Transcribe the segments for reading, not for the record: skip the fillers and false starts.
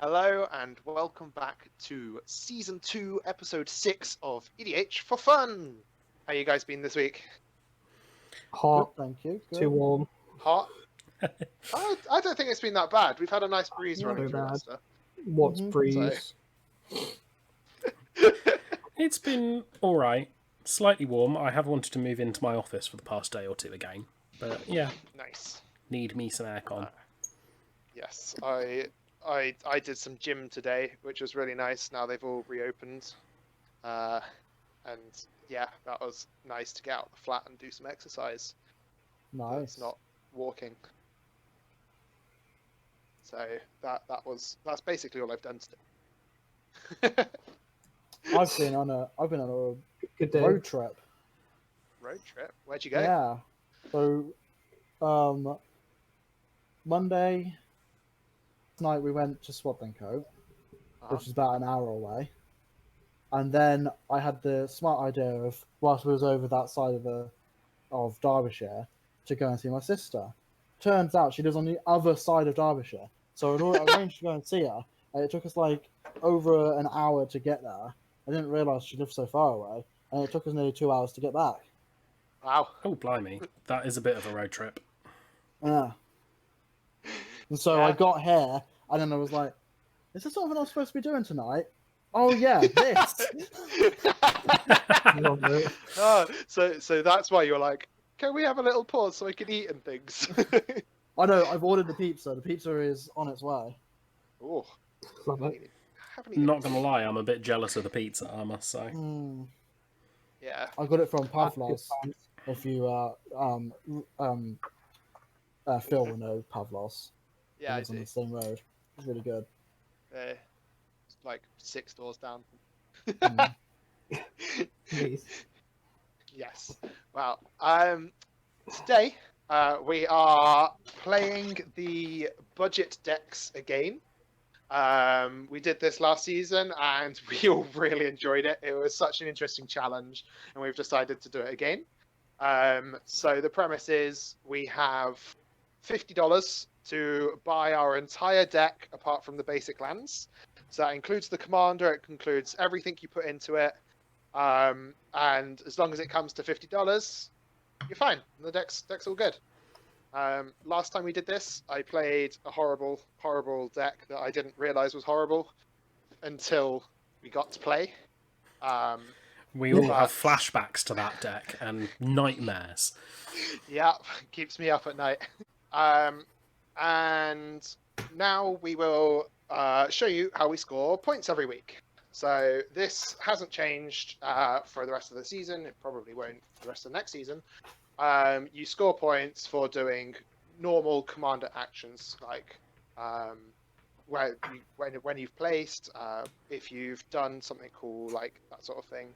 Hello and welcome back to Season 2, Episode 6 of EDH for Fun! How you guys been this week? Hot. Good, thank you. Good. Too warm. Hot? I don't think it's been that bad. We've had a nice breeze Not running too through bad. Leicester. What's Mhm. breeze? It's been alright. Slightly warm. I have wanted to move into my office for the past day or two again. But yeah, Nice. need me some aircon. Yes, I did some gym today, which was really nice. Now they've all reopened. And yeah, that was nice to get out of the flat and do some exercise. Nice. It's not walking. So that's basically all I've done today. I've been on a Good day. road trip. Road trip? Where'd you go? Yeah. So, Monday night we went to Swadlincote, Uh-huh. which is about an hour away. And then I had the smart idea of, whilst we was over that side of Derbyshire, to go and see my sister. Turns out she lives on the other side of Derbyshire. So I arranged to go and see her. And it took us like over an hour to get there. I didn't realise she lived so far away. And it took us nearly 2 hours to get back. Wow. Oh, blimey. That is a bit of a road trip. Yeah. And so Yeah. I got here, and then I was like, is this something I'm supposed to be doing tonight? Oh yeah, this. Love it. Oh, so that's why you're like, can we have a little pause so I can eat and things? I know, I've ordered the pizza. The pizza is on its way. Oh, Love it. haven't eaten. Not gonna lie, I'm a bit jealous of the pizza, I must say. Yeah. I got it from Pavlov's. If you Phil will know Pavlov's. Yeah, I It's on do. the same road. It's really good. It's like 6 doors down. Mm. Please. Yes. Well, today we are playing the budget decks again. We did this last season and we all really enjoyed it. It was such an interesting challenge and we've decided to do it again. So the premise is we have $50 to buy our entire deck apart from the basic lands. So that includes the commander, it includes everything you put into it. And as long as it comes to $50, you're fine. The deck's all good. Last time we did this, I played a horrible deck that I didn't realize was horrible until we got to play. We all have flashbacks to that deck and nightmares. Yeah, keeps me up at night. And now we will show you how we score points every week. So this hasn't changed for the rest of the season. It probably won't for the rest of the next season. You score points for doing normal commander actions, like when you've placed, if you've done something cool, like that sort of thing.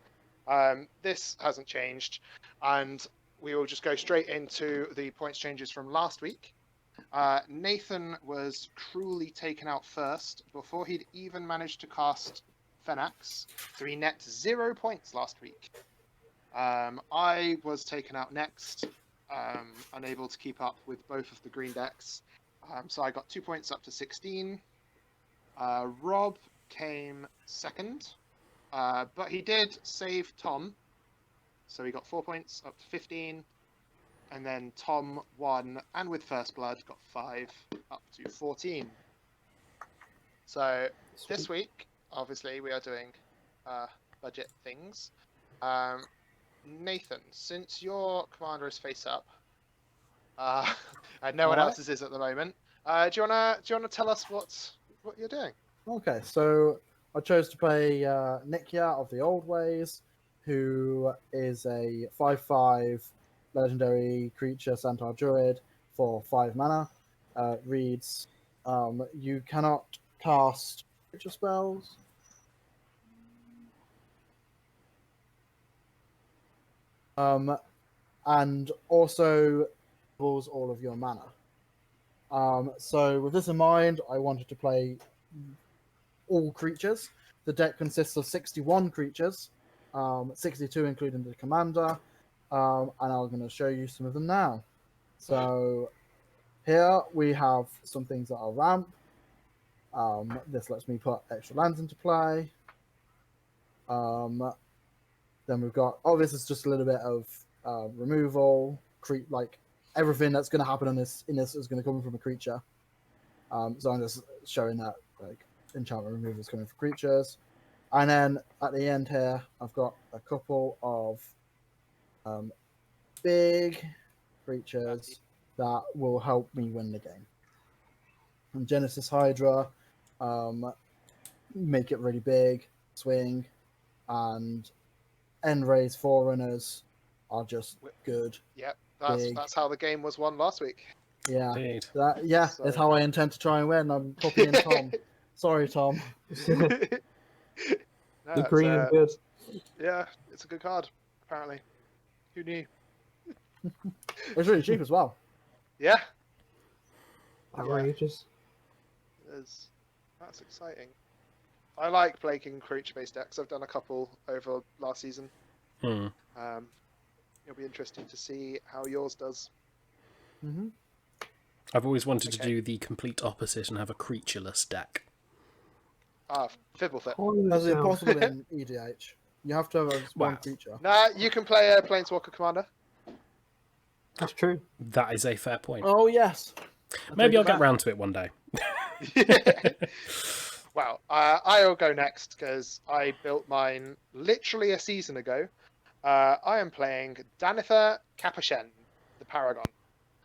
This hasn't changed, and we will just go straight into the points changes from last week. Nathan was cruelly taken out first before he'd even managed to cast Phenax, so he net 0 points last week. I was taken out next, unable to keep up with both of the green decks, so I got 2 points up to 16. Rob came second, but he did save Tom, so he got 4 points up to 15. And then Tom won, and with First Blood got 5 up to 14. So this week, obviously, we are doing budget things. Nathan, since your commander is face up, and no one else's is at the moment, do you wanna tell us what you're doing? Okay, so I chose to play Nikya of the Old Ways, who is a 5/5 legendary creature Centaur Druid for 5 mana. Reads, you cannot cast creature spells. And also doubles all of your mana. So with this in mind, I wanted to play all creatures. The deck consists of 61 creatures, 62 including the commander, and I'm going to show you some of them now. So here we have some things that are ramp. This lets me put extra lands into play. Then we've got, this is just a little bit of removal, like everything that's going to happen in this is going to come from a creature. So I'm just showing that like enchantment removal is coming for creatures. And then at the end here, I've got a couple of big creatures that will help me win the game. And Genesis Hydra, make it really big, swing, and End-Rays Forerunners are just good. Yep, Big. that's how the game was won last week. Yeah, Indeed. that's how I intend to try and win. I'm copying Tom. Sorry, Tom. No, The green is good. Yeah, it's a good card, apparently. Who knew? It's really cheap as well. Yeah, Outrageous. that's exciting. I like playing creature-based decks. I've done a couple over last season. Hmm. It'll be interesting to see how yours does. Mm-hmm. I've always wanted to Okay. do the complete opposite and have a creatureless deck. Fibblethip. That's impossible in EDH. You have to have one Wow. creature. Nah, you can play a Planeswalker Commander. That's true. That is a fair point. Oh yes. Maybe I'll get round to it one day. Well, I'll go next because I built mine literally a season ago. I am playing Danitha Capuchin, the Paragon.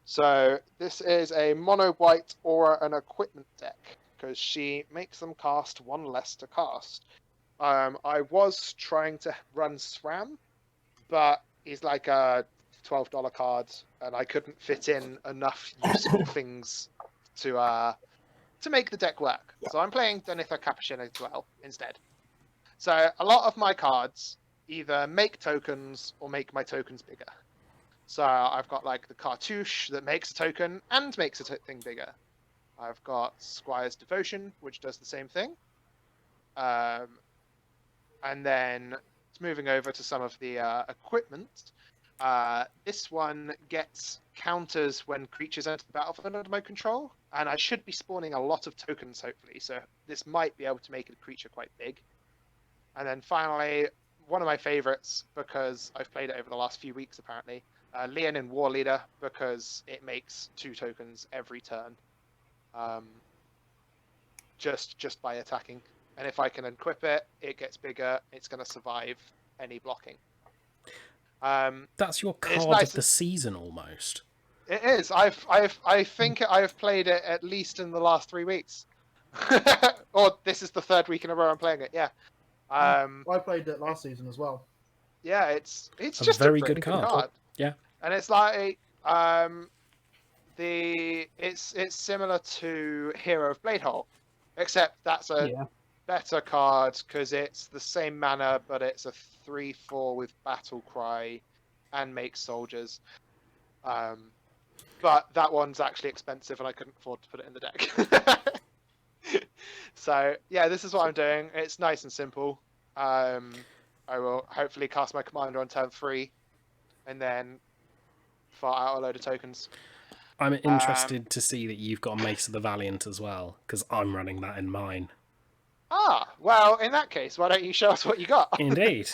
So this is a mono white aura and equipment deck because she makes them cast one less to cast. I was trying to run SRAM, but he's like a $12 card, and I couldn't fit in enough useful things to make the deck work. So I'm playing Danitha Capuchin as well instead. So a lot of my cards either make tokens or make my tokens bigger. So I've got like the Cartouche that makes a token and makes a thing bigger. I've got Squire's Devotion, which does the same thing. And then moving over to some of the equipment. This one gets counters when creatures enter the battlefield under my control, and I should be spawning a lot of tokens, hopefully, so this might be able to make a creature quite big. And then finally, one of my favorites, because I've played it over the last few weeks apparently, Leonin War Leader, because it makes 2 tokens every turn, just by attacking. And if I can equip it, it gets bigger, it's going to survive any blocking. That's your card nice of the season almost. It is. I think I've played it at least in the last 3 weeks, or this is the 3rd week in a row I'm playing it. Yeah. I played it last season as well. Yeah, it's A just very a pretty good good card. Yeah. And it's like it's similar to Hero of Bladehold, except that's a Yeah. better card because it's the same mana, but it's a 3/4 with Battle Cry and makes soldiers. But that one's actually expensive, and I couldn't afford to put it in the deck. So yeah, this is what I'm doing. It's nice and simple. I will hopefully cast my commander on turn 3, and then fart out a load of tokens. I'm interested to see that you've got Mace of the Valiant as well, because I'm running that in mine. Well, in that case, why don't you show us what you got? Indeed.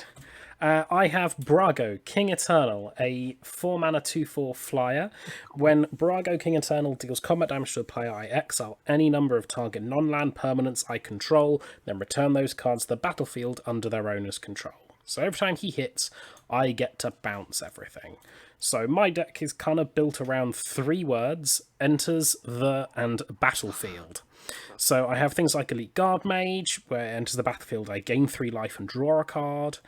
I have Brago, King Eternal, a 4-mana 2/4 flyer. When Brago, King Eternal deals combat damage to a player, I exile any number of target non-land permanents I control, then return those cards to the battlefield under their owner's control. So every time he hits, I get to bounce everything. So my deck is kind of built around 3 words: enters, the, and battlefield. So I have things like Elite Guard Mage, where it enters the battlefield, I gain 3 life and draw a card.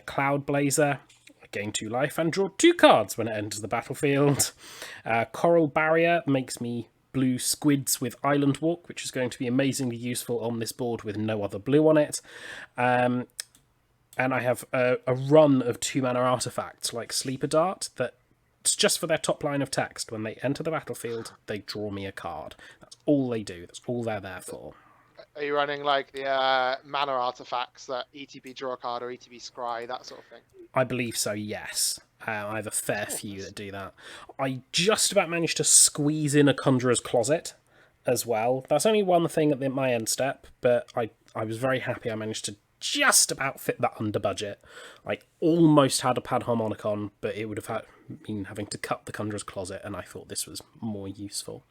Cloud Blazer, I gain 2 life and draw 2 cards when it enters the battlefield. Coral Barrier makes me blue squids with Island Walk, which is going to be amazingly useful on this board with no other blue on it. And I have a run of 2-mana artifacts like Sleeper Dart that it's just for their top line of text. When they enter the battlefield, they draw me a card. That's all they do. That's all they're there for. Are you running like the mana artifacts that ETB draw a card or ETB scry, that sort of thing? I believe so, yes. I have a fair few that do that. I just about managed to squeeze in a Conjurer's Closet as well. That's only one thing at my end step, but I was very happy I managed to just about fit that under budget. I almost had a pad harmonicon, but it would have been having to cut the Conjurer's Closet, and I thought this was more useful.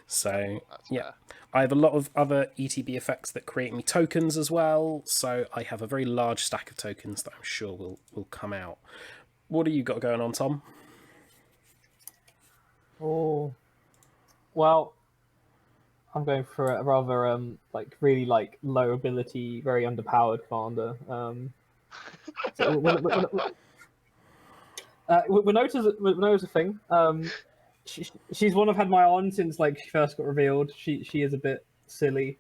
So, yeah. I have a lot of other ETB effects that create me tokens as well, so I have a very large stack of tokens that I'm sure will come out. What do you got going on, Tom? Oh, well, I'm going for a rather really low ability, very underpowered commander. Winota's a thing. She's one I've had my eye on since she first got revealed. She is a bit silly.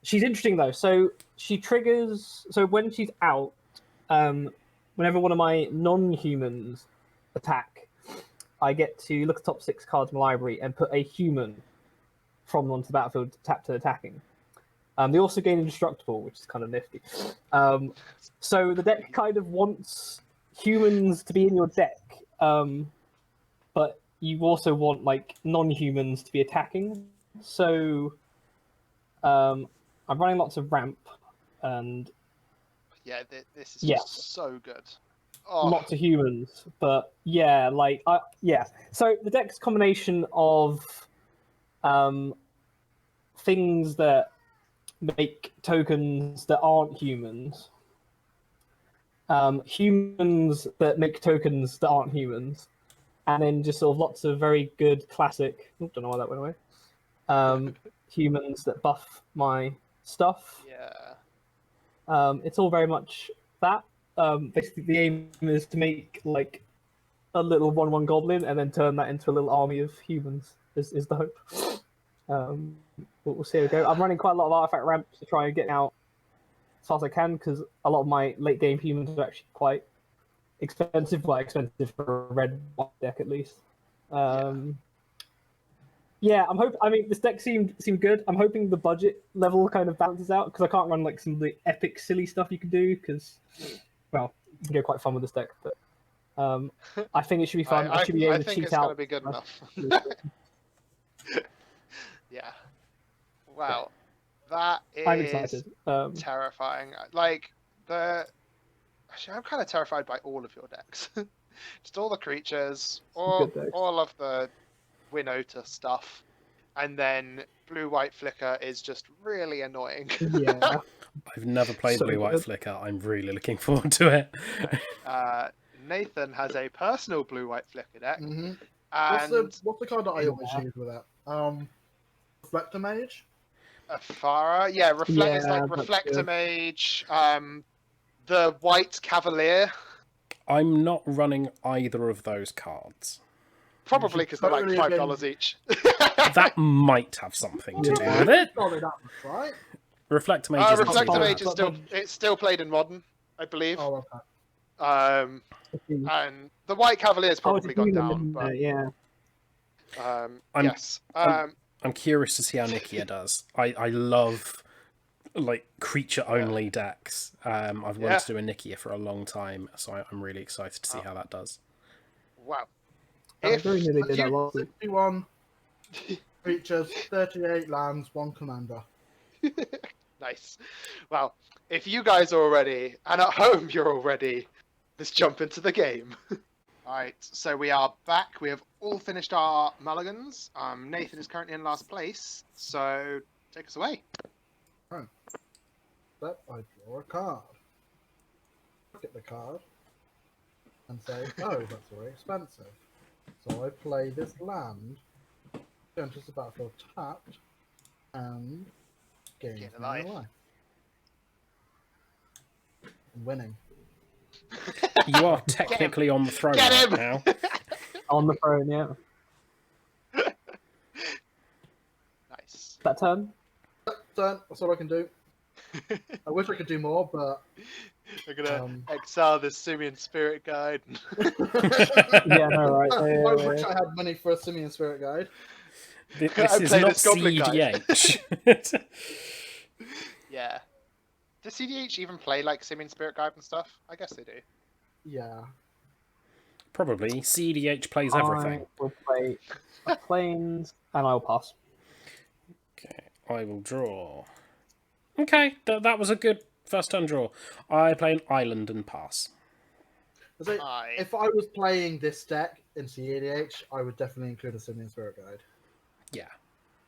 She's interesting though. So she triggers. So when she's out, whenever one of my non-humans attack, I get to look at the top 6 cards in my library and put a human from onto the battlefield tapped to attacking. They also gain indestructible, which is kind of nifty. So the deck kind of wants humans to be in your deck, but you also want non-humans to be attacking. So I'm running lots of ramp, and this is just so good. Oh. Lots of humans, but yeah. So the deck's combination of things that make tokens that aren't humans, humans that make tokens that aren't humans, and then just sort of lots of very good classic. I don't know why that went away. Humans that buff my stuff. Yeah. It's all very much that. Basically, the aim is to make a little 1/1 goblin and then turn that into a little army of humans. Is the hope. We'll see how we go. I'm running quite a lot of artifact ramps to try and get out as fast as I can because a lot of my late game humans are actually quite expensive. Well, expensive for a red deck at least. Yeah, I'm hoping. I mean, this deck seemed good. I'm hoping the budget level kind of balances out because I can't run some of the epic silly stuff you can do because, well, you can go quite fun with this deck. But I think it should be fun. I should be able to cheat out. I think it's going to be good enough. Yeah. Wow. That is I'm excited. Terrifying. Actually, I'm kind of terrified by all of your decks. Just all the creatures, all of the Winota stuff, and then blue-white flicker is just really annoying. Yeah. I've never played blue-white flicker. I'm really looking forward to it. Nathan has a personal blue-white flicker deck. Mm-hmm. And what's the card that I always use with that? Reflector Mage? Afara? Yeah, it's like Reflector Mage. The White Cavalier. I'm not running either of those cards. Probably because they're like $5 each. That might have something to do with it. Not that much, right? Reflector Mage is Reflector Mage is still played in Modern, I believe. Oh, okay. And the White Cavalier's probably gone down. But, yeah. Yes. I'm curious to see how Nikya does. I love creature only decks. I've wanted to do a Nikya for a long time, so I'm really excited to see how that does. Wow. I very nearly did that last week. 61 creatures, 38 lands, 1 commander. Nice. Well, if you guys are all ready, and at home you're all ready, let's jump into the game. Alright, so we are back. We have all finished our mulligans. Nathan is currently in last place, so take us away. Right. So I draw a card. Look at the card and say, oh, that's very expensive. So I play this land, enters the battlefield tapped, and gains my life. I'm winning. You are technically on the throne right now. On the throne, yeah. Nice. That turn? Turn. That's all I can do. I wish I could do more, but we're gonna exile this Simian Spirit Guide. Yeah, no, right. I wish I had money for a Simian Spirit Guide. This is not CDH. Yeah. Does CDH even play Simian Spirit Guide and stuff? I guess they do. Yeah. Probably. CDH plays everything. I will play planes, and I'll pass. I will draw. Okay, that was a good first turn draw. I play an island and pass. So if I was playing this deck in CEDH, I would definitely include a Simian Spirit Guide. Yeah.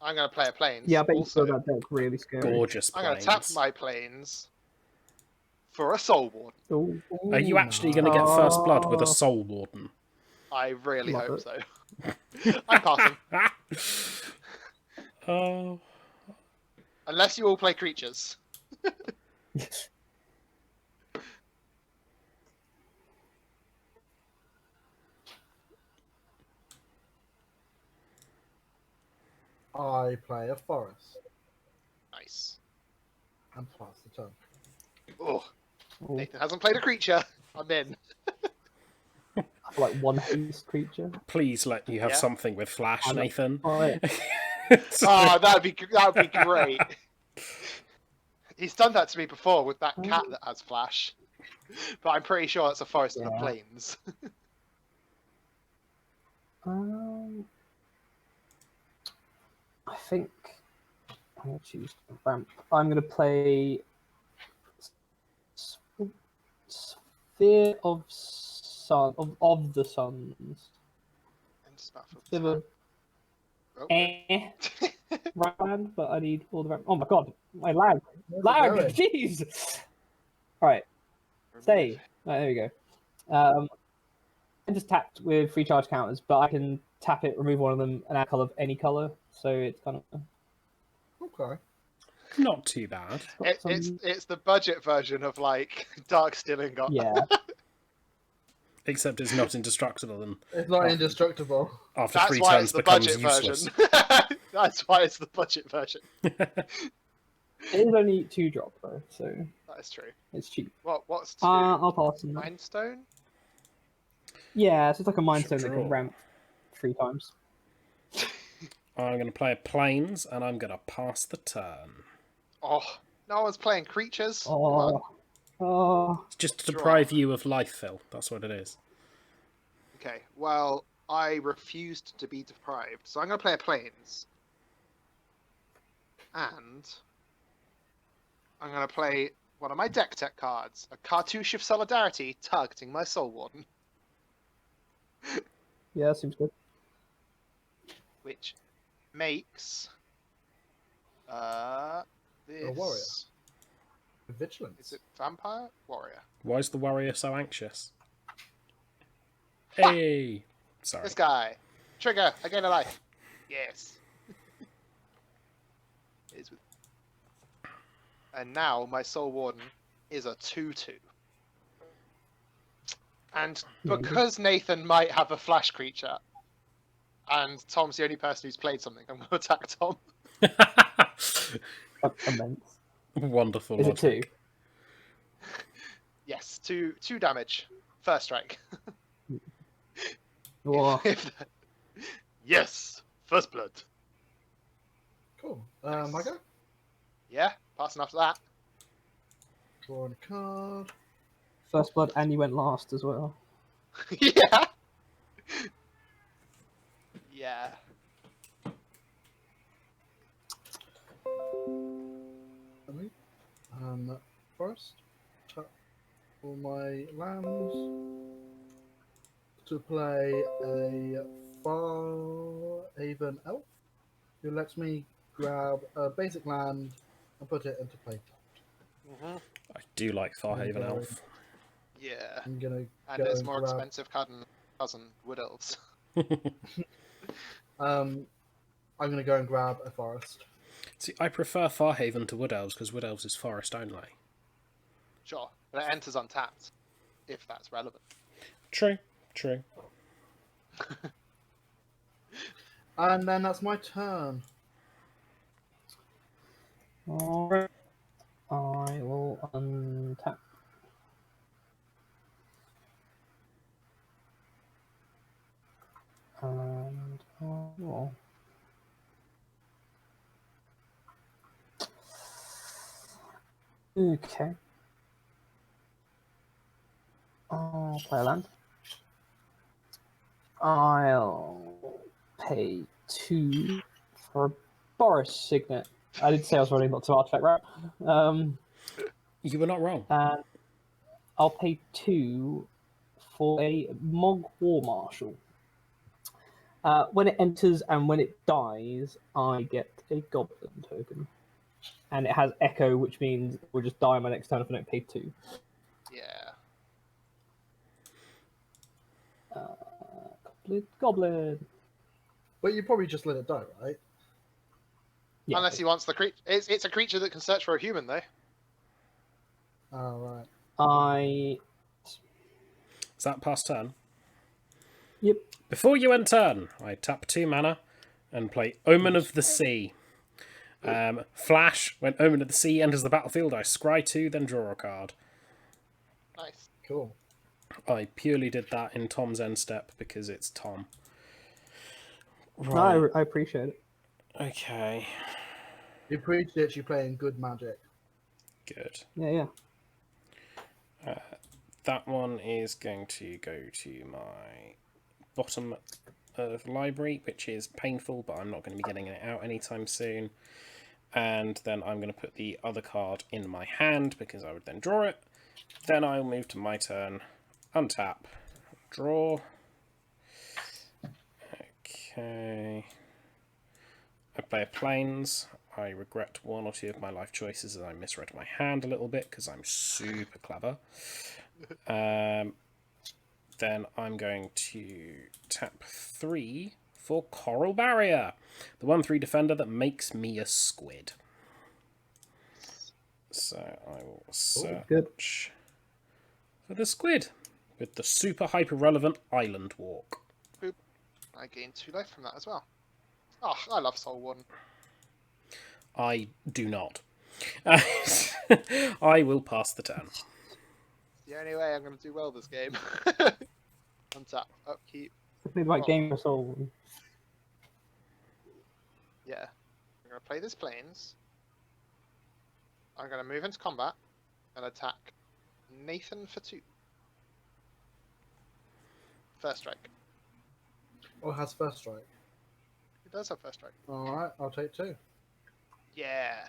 I'm going to play a plains. Yeah, I bet you also. feel that deck really scary. Gorgeous I'm plains. going to tap my plains for a Soul Warden. Ooh, Are you actually going to get first blood with a Soul Warden? I really Love hope it. so. I'm passing. Oh. Unless you all play creatures. I play a forest Nice. and pass the turn. Oh, Ooh, Nathan hasn't played a creature. I'm in. like one haste creature. Please let you have Yeah. something with flash, I'm- Nathan. Alright. Oh, that'd be great. He's done that to me before with that cat that has flash. But I'm pretty sure it's a forest and a Yeah. plains. I think I'm gonna choose ramp. I'm gonna play Sphere of Sun of the Suns. I'm just about Bit of a Oh. ramp, but I need all the ramp. Oh my god, my lag, Where's it going? jeez. All right, stay. Right, there we go. I just tapped with free charge counters, but I can tap it, remove one of them, and add color of any color. So it's kind of Okay. Not too bad. It's the budget version of like Dark Stealing God. yeah. Except it's not indestructible, and It's not indestructible. after That's 3 why turns it's the becomes budget useless. version. That's why it's the budget version. It is only 2-drop though, so That is true. it's cheap. What's 2? I'll pass on that. Mind Stone? Yeah, so it's like a Mind Should Stone that draw. can ramp 3 times. I'm going to play a plains, and I'm going to pass the turn. Oh, no one's playing creatures. Come on. Oh, It's just to Draw. deprive you of life, Phil. That's what it is. Okay, well, I refused to be deprived, so I'm going to play a plains. And I'm going to play one of my deck tech cards, a Cartouche of Solidarity targeting my Soul Warden, yeah, that seems good. which makes this... A warrior. Vigilance. Is it vampire? Warrior. Why is the warrior so anxious? Hey! Sorry. This guy. Trigger. I gain a life. Yes. Is with... And now my Soul Warden is a 2/2. And because Nathan might have a flash creature, and Tom's the only person who's played something, I'm going to attack Tom. Immense. Wonderful. Is it logic. 2? Yes, 2 damage. First strike. Whoa. Yes, first blood. Cool. Nice. My go. Yeah, passing after that. Drawing a card. First blood, and you went last as well. Yeah. Yeah. First, tap all my lands to play a Farhaven Elf, who lets me grab a basic land and put it into play tapped. I do like Farhaven Okay. Elf. Yeah. I'm gonna And go it's and more grab. expensive than cousin Wood Elves. I'm gonna go and grab a forest. See, I prefer Farhaven to Wood Elves because Wood Elves is forest only. Sure. But it enters untapped, if that's relevant. True, true. And then that's my turn. Alright. I will untap. And I will... Okay. I'll play a land. I'll pay 2 for a Boris Signet. I did say I was running lots of artifact wrap. You were not wrong. And I'll pay 2 for a Mog War Marshal. When it enters and when it dies, I get a Goblin token. And it has Echo, which means it will just die on my next turn if I don't pay 2. Yeah. Goblin. But you probably just let it die, right? Yeah. Unless he wants the creature. It's a creature that can search for a human, though. Oh, right. Is that past turn? Yep. Before you end turn, I tap 2 mana and play Omen of the Sea. Flash, when Omen of the Sea enters the battlefield, I scry 2, then draw a card. Nice. Cool. I purely did that in Tom's end step because it's Tom. No, I appreciate it. Okay. You appreciate you playing good Magic. Good. Yeah. That one is going to go to my bottom of library, which is painful, but I'm not going to be getting it out anytime soon. And then I'm going to put the other card in my hand because I would then draw it. Then I'll move to my turn, untap, draw. Okay. I play a Plains. I regret 1 or 2 of my life choices as I misread my hand a little bit because I'm super clever. Then I'm going to tap 3 for Coral Barrier, the 1/3 defender that makes me a squid. So I will search for the squid with the super hyper relevant Island Walk. Boop. I gain 2 life from that as well. Oh, I love Soul Warden. I do not. I will pass the turn. The only way I'm going to do well this game. Untap, upkeep. Definitely like game for soul. Yeah. I'm going to play this Plains. I'm going to move into combat and attack Nathan for 2. First strike. Oh, it has first strike. It does have first strike. Alright, I'll take 2. Yeah.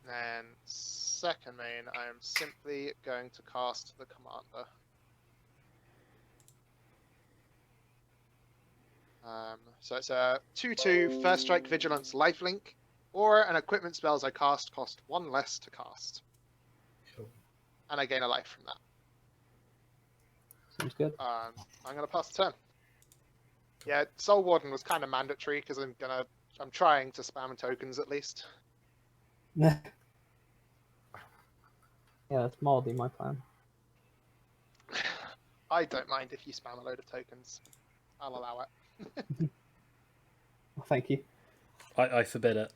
Then second main, I am simply going to cast the commander. So it's a 2/2 first strike vigilance lifelink, or an equipment spells I cast cost 1 less to cast, Cool. and I gain a life from that. Seems good. I'm gonna pass the turn. Yeah, Soul Warden was kind of mandatory because I'm trying to spam tokens at least. Yeah, that's mildly my plan. I don't mind if you spam a load of tokens. I'll allow it. Well, thank you. I forbid it.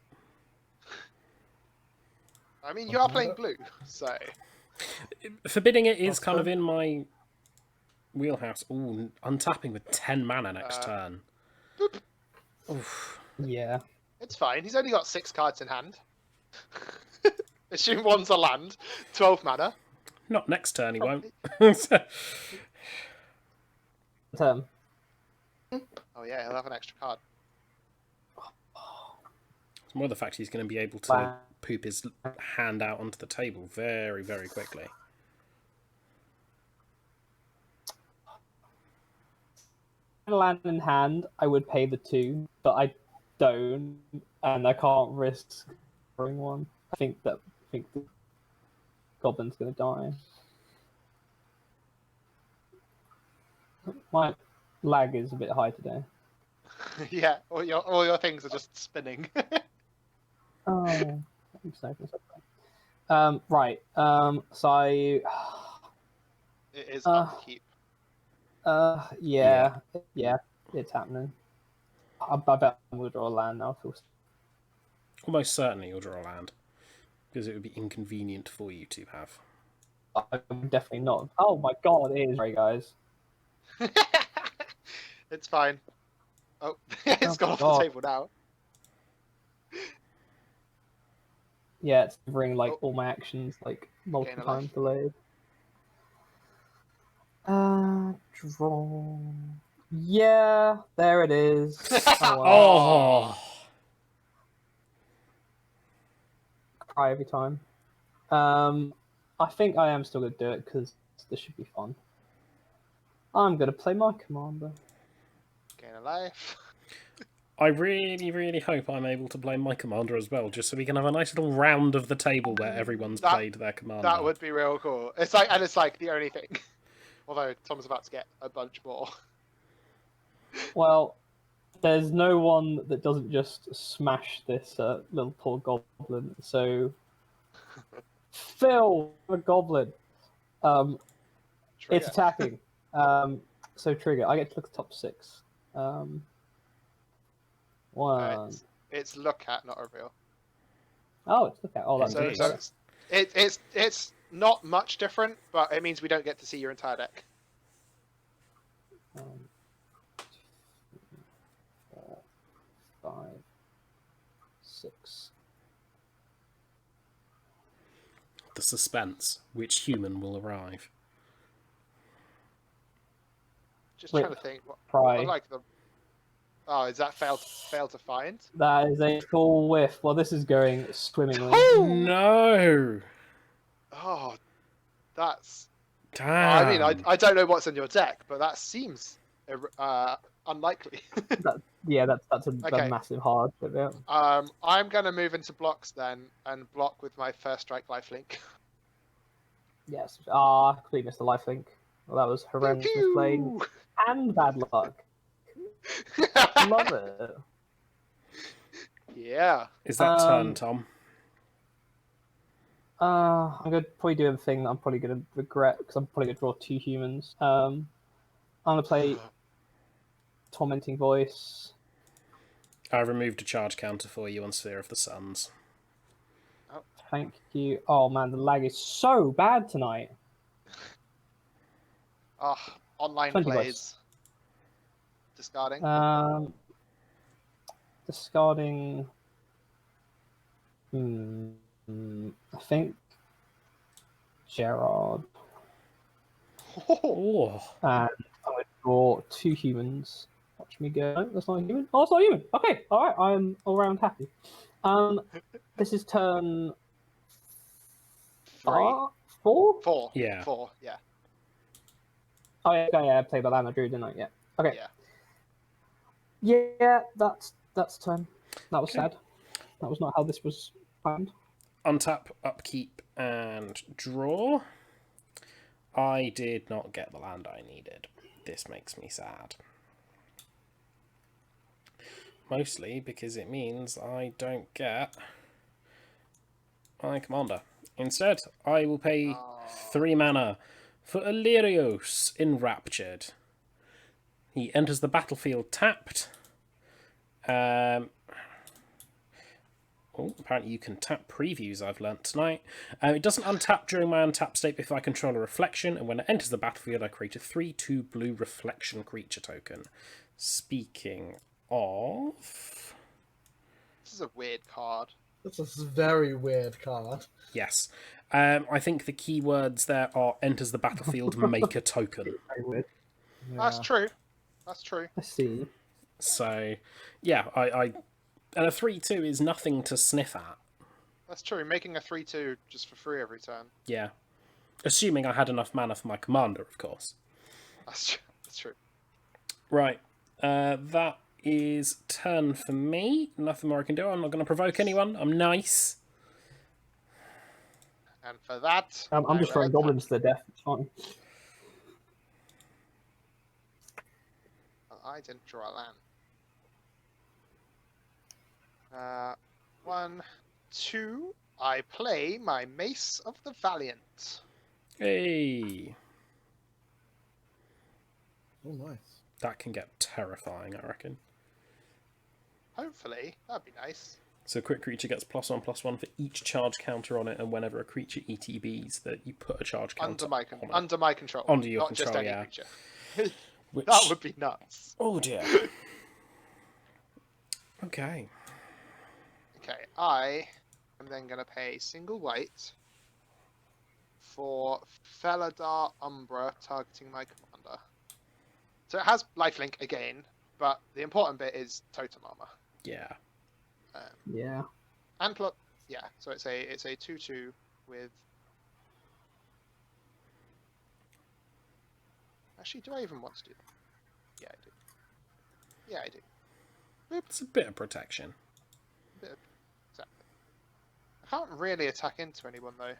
I mean, you are playing blue, so... Forbidding it is kind of in my wheelhouse. Ooh, untapping with 10 mana next turn. Boop. Oof. Yeah. It's fine. He's only got 6 cards in hand. Assume one's a land. 12 mana. Not next turn, he won't. Turn. Oh yeah, he'll have an extra card. It's more the fact he's going to be able to Wow. poop his hand out onto the table very, very quickly. Land in hand, I would pay the 2, but I don't, and I can't risk throwing 1. I think the goblin's gonna die. My lag is a bit high today. Yeah, all your things are just spinning. Oh, I'm sorry. Right. So I. It is upkeep. Yeah, it's happening. I bet I'm gonna draw a land now. Almost certainly you'll draw a land. Because it would be inconvenient for you to have. I'm definitely not. Oh my god, it is right, guys. It's fine. Oh, it's gone off God. the table now. Yeah, it's bring like all my actions like multiple Gain a life. times delayed. Draw. Yeah, there it is. Oh, wow. Oh! cry every time. I think I am still going to do it because this should be fun. I'm going to play my commander. Gain a life. I really, really hope I'm able to play my commander as well, just so we can have a nice little round of the table where everyone's played their commander. That would be real cool. It's like the only thing. Although Tom's about to get a bunch more. Well, there's no one that doesn't just smash this little poor goblin. So, Phil, a goblin. It's Trigger. attacking. So trigger. I get to look at the top 6. One. It's look at, not reveal. Oh, it's look at. Oh, that's Indeed. So it's not much different, but it means we don't get to see your entire deck. 4, 5, 6. The suspense. Which human will arrive? Just Wait, trying to think. Try. What like the? Oh, is that fail to find? That is a full whiff. Well, this is going swimmingly. No! Oh, that's. Damn. I mean, I don't know what's in your deck, but that seems unlikely. Yeah, that's a Okay. massive hardship. Yeah. I'm gonna move into blocks then and block with my first strike lifelink. Yes. I completely missed the lifelink. Well, that was horrendous playing and bad luck. Love it. Yeah. Is that turn, Tom? I'm gonna probably do a thing that I'm probably gonna regret because I'm probably gonna draw 2 humans. I'm gonna play Tormenting Voice. I removed a charge counter for you on Sphere of the Suns. Thank you. Oh man, the lag is so bad tonight. Online 20 plays. voice. Discarding. Discarding. I think Gerard. Oh. And I'm going to draw 2 humans. Watch me go. No, that's not a human. Oh, it's not a human. Okay, all right. I'm all round happy. This is turn 4. 4. Yeah. 4. Yeah. Oh yeah, I played by land. I drew, didn't I? Yeah. Okay. Yeah. Yeah, that's turn. That was Okay. sad. That was not how this was planned. Untap, upkeep, and draw. I did not get the land I needed. This makes me sad. Mostly because it means I don't get my commander. Instead, I will pay 3 mana for Illyrios Enraptured. He enters the battlefield tapped. Apparently you can tap previews, I've learnt tonight. It doesn't untap during my untap state if I control a reflection, and when it enters the battlefield I create a 3/2 blue reflection creature token. Speaking of... This is a weird card. That's a very weird card. Yes. I think the keywords there are enters the battlefield, make a token. Very weird. That's true. That's true. I see. So, yeah, and a 3/2 is nothing to sniff at. That's true. Making a 3/2 just for free every turn. Yeah. Assuming I had enough mana for my commander, of course. That's true. That's true. Right. That is turn for me. Nothing more I can do. I'm not going to provoke anyone. I'm nice. And for that, I'm just throwing goblins to their death. It's fine. I didn't draw a land. 1, 2. I play my Mace of the Valiant. Hey. Oh, nice. That can get terrifying, I reckon. Hopefully, that'd be nice. So a quick creature gets +1/+1 for each charge counter on it, and whenever a creature ETBs, that you put a charge counter Under my control. Under your not control, just any yeah. creature. Which... That would be nuts. Oh dear. Okay. Okay, I am then going to pay single white for Felidar Umbra targeting my commander. So it has lifelink again, but the important bit is totem armor. Yeah. Yeah. And Yeah, so it's a 2/2 with. Actually, do I even want to do that? Yeah, I do. Yeah, I do. It's a bit of protection. Exactly. I can't really attack into anyone though,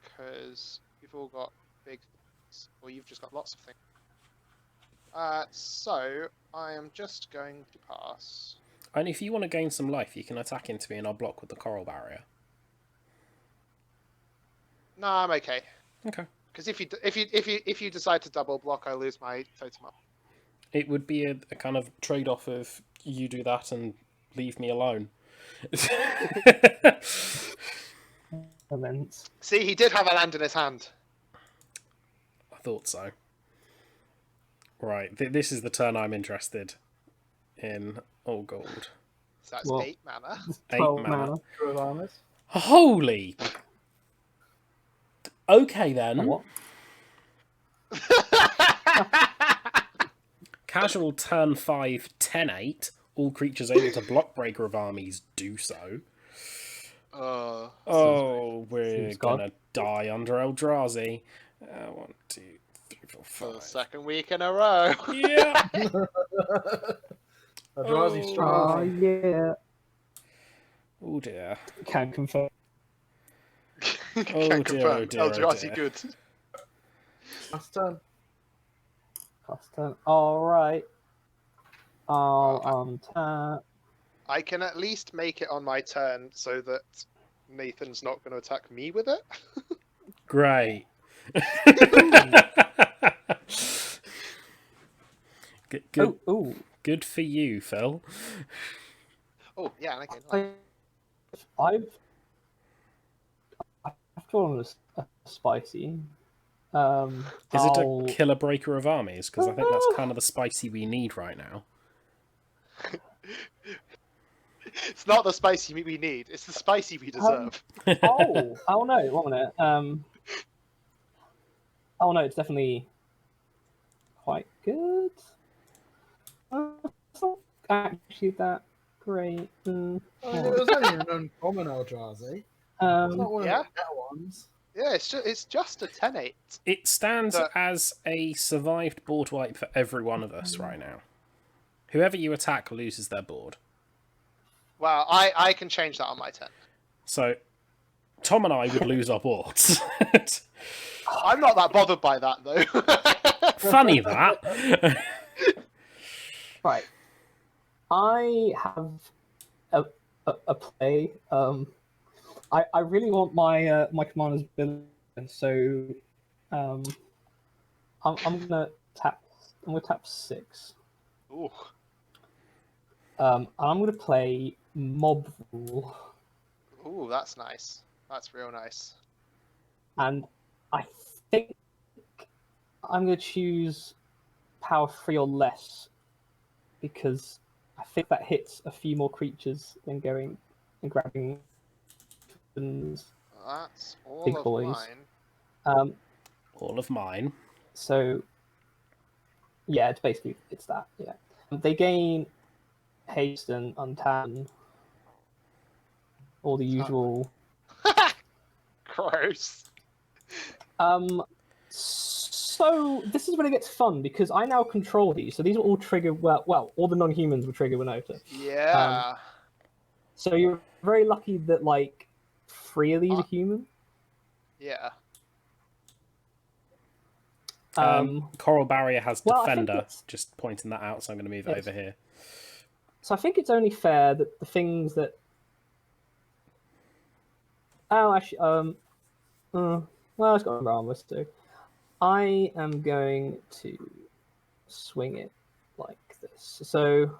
because you've all got big things, or you've just got lots of things. So I am just going to pass. And if you want to gain some life, you can attack into me and I'll block with the coral barrier. No, I'm okay. Okay. Because if you decide to double block, I lose my totem up. It would be a kind of trade-off of you do that and leave me alone. Immense. See, he did have a land in his hand. I thought so. Right, this is the turn I'm interested in. Oh, gold. So that's Well, 8 mana. 8 12 mana. True of armors. Holy! Okay then. What? Casual turn 5, 10/8. All creatures able to block Breaker of Armies do so. Oh, we're Seems God. gonna die under Eldrazi. 1, 2, 3, 4, For the 5. second week in a row. Yeah. Eldrazi Oh. Oh, strong. yeah. Oh dear. Can confirm. Oh Can dear, confirm. oh dear, oh Eldrazi dear. good. Last turn. Last turn. Alright. I'll untap. I can at least make it on my turn so that Nathan's not going to attack me with it. Great. Good, Oh, good for you, Phil. Oh, yeah, and again. I've drawn a spicy. Is it I'll- a killer Breaker of Armies? Because I think that's kind of the spicy we need right now. It's not the spicy we need, it's the spicy we deserve. oh no! 1 minute. Oh no, it's definitely quite good. It's not actually that great. I mean, it was only an uncommon Eldrazi. It's not one Yeah. of the better ones. Yeah, it's just a 10/8. It stands So- as a survived board wipe for every one of us right now. Whoever you attack loses their board. Well, I can change that on my turn. So, Tom and I would lose our boards. I'm not that bothered by that, though. Funny that. Right. I have a play. I really want my my commander's villain, so I'm gonna tap. I'm gonna tap 6. Ooh. I'm gonna play Mob Rule, Ooh, that's nice. That's real nice. and I think I'm gonna choose power 3 or less because I think that hits a few more creatures than going and grabbing. That's all Big of boys. mine. All of mine. So yeah, it's that. Yeah, they gain haste and untap, all the usual. Gross. So this is when it gets fun because I now control these. So these will all trigger. Well, all the non-humans will trigger Winota. Yeah. So you're very lucky that like 3 of these are human. Yeah. Coral Barrier has well, I think Defender. it's- Just pointing that out, so I'm going to move it Yes. over here. So I think it's only fair that the things that. Oh, actually, well, it's got armors too. I am going to swing it like this. So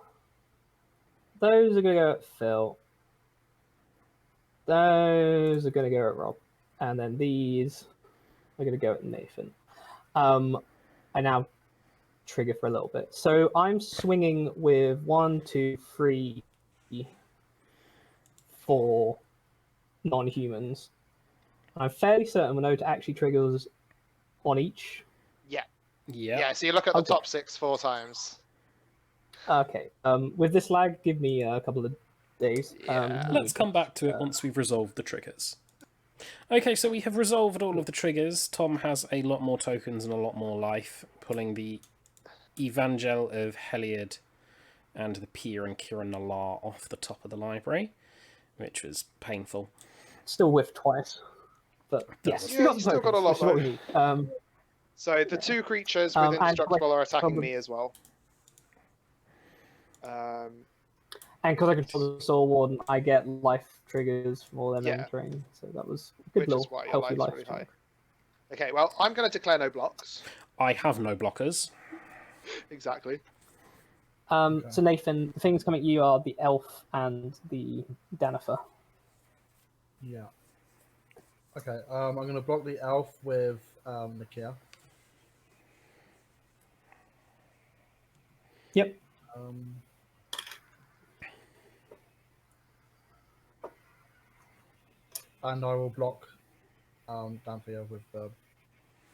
those are going to go at Phil. Those are going to go at Rob, and then these are going to go at Nathan. I now trigger for a little bit. So I'm swinging with 1, 2, 3, 4 non-humans. I'm fairly certain Winota actually triggers on each. Yeah. Yeah. Yeah, so you look at the Okay. top 6 4 times. Okay. With this lag, give me a couple of days. Yeah. Let's come back to it once we've resolved the triggers. Okay, so we have resolved all of the triggers. Tom has a lot more tokens and a lot more life, pulling the Evangel of Heliod and the Pia and Kira Nalar off the top of the library, which was painful. Still whiffed twice, but That yes, was- you Yeah, got you the still got a tokens, lot, which is what we though. need. So the two creatures And with indestructible are attacking probably- me as well. And because I control the Soul Warden, I get life triggers from all them Yeah. entering. So that was a good Which little is why your healthy life's life really chunk. high. Okay, well, I'm going to declare no blocks. I have no blockers. Exactly. So Nathan, the things coming at you are the elf and the Danitha. Yeah. Okay, I'm going to block the elf with Nikya. Yep. And I will block Danitha with the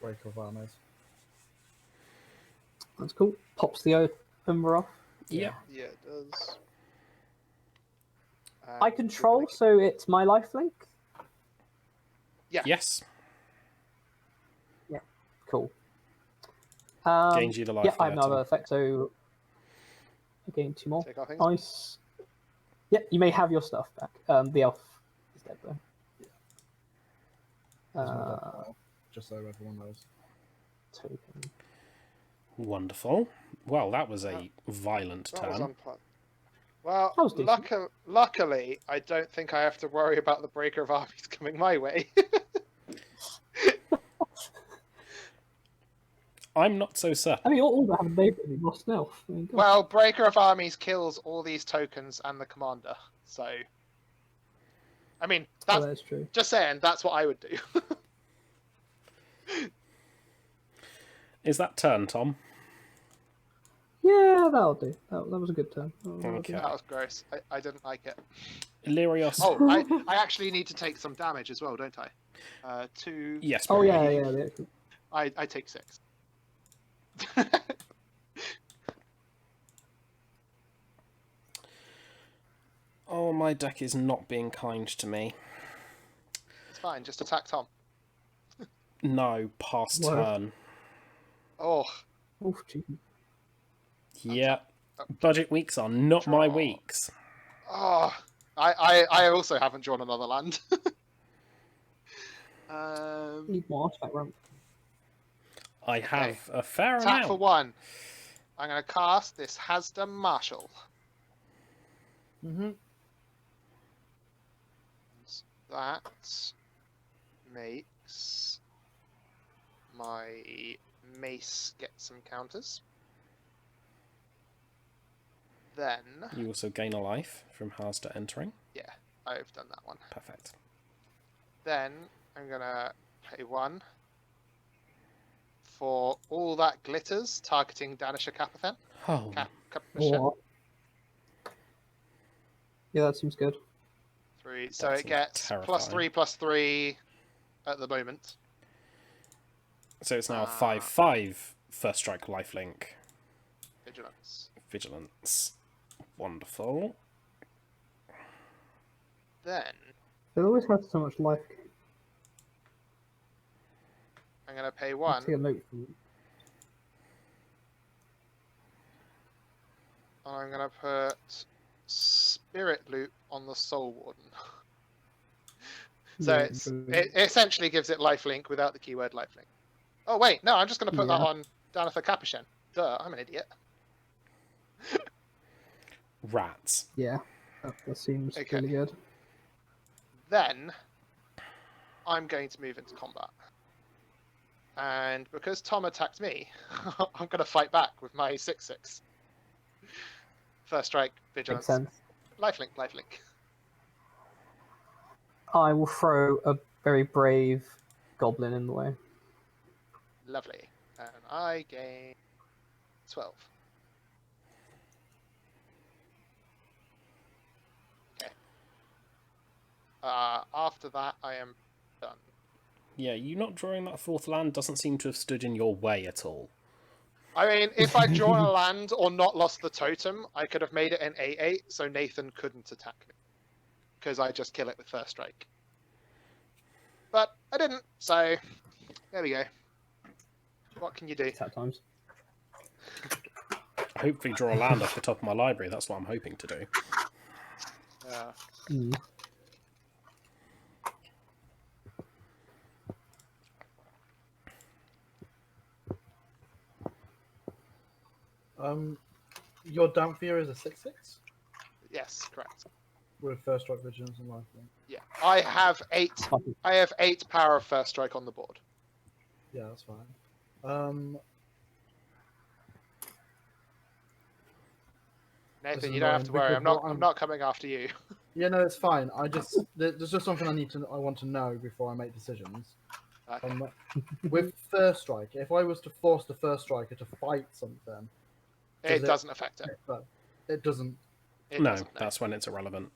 Breaker of Armors. That's cool. Pops the Umbra off. Yep. Yeah, it does. I control, so it's my lifelink. Yeah. Yes. Cool. Gains you the life Yeah, I there, have no other Tom. effect, so I gain 2 more. Take our things. Nice. Yeah, you may have your stuff back. The elf is dead though. There's my death pile, just so everyone knows. Token. Wonderful. Well, that was a violent That was turn. unplanned. Well, That was decent. luckily, I don't think I have to worry about the Breaker of Armies coming my way. I'm not so certain. I mean, all that have neighbourly lost an elf. I mean, God. Well, Breaker of Armies kills all these tokens and the commander, so... I mean, Oh, that's that's true. just saying, that's what I would do. Is that turn, Tom? Yeah, that'll do. That was a good turn. Okay. That was gross. I didn't like it. Illyrios. Oh, I actually need to take some damage as well, don't I? 2... Yes. Oh Brago. yeah. The actual... I take 6. Oh, my deck is not being kind to me. It's fine, just attack Tom. No, pass What? turn. Oh, Oof, cheeky. Yeah. Budget weeks are not my Draw. weeks. oh. I also haven't drawn another land. Need more artifact ramp. I have a fair Attack for amount. 1. I'm going to cast this Hasdam Marshal. Mm-hmm. That makes my mace get some counters. Then, You also gain a life from Harster entering. yeah, I've done that one. Perfect. Then I'm going to pay 1 for all that glitters targeting Danisha Capithan. Oh, Or... Yeah, that seems good. 3. So That it seems gets terrifying. +3/+3 at the moment. so it's now a 5/5 first strike lifelink. Vigilance. Vigilance. Wonderful. Then They always have so much life. I'm going to pay I'll 1. take a note from you. And I'm going to put Spirit Loop on the Soul Warden. So Yeah, it essentially gives it lifelink without the keyword lifelink. Oh wait, no, I'm just going to put that Yeah. on Danitha Capuchin. Duh, I'm an idiot. Rats. Yeah, that seems Okay. really good. Then I'm going to move into combat. And because Tom attacked me, I'm going to fight back with my 6/6. First strike, Makes vigilance, sense. lifelink, lifelink. I will throw a very brave goblin in the way. Lovely. And I gain 12. Okay. After that, I am done. Yeah, you not drawing that fourth land doesn't seem to have stood in your way at all. I mean, if I'd drawn a land or not lost the totem, I could have made it an 8/8, so Nathan couldn't attack me. Because I just kill it with first strike. But I didn't, so there we go. What can you do? At times. Hopefully draw a land off the top of my library. That's what I'm hoping to do. Mm. Your Damphia is a 6/6 Yes, correct. with first strike vigilance and lifelink. Yeah, I have 8. I have 8 power of first strike on the board. Yeah, that's fine. Nathan, is you don't have to worry. annoying I'm not coming after you. Yeah, no, it's fine. There's just something I want to know before I make decisions. Okay. With first strike, if I was to force the first striker to fight something, It doesn't affect it. but it doesn't. It No, doesn't, that's when it's irrelevant.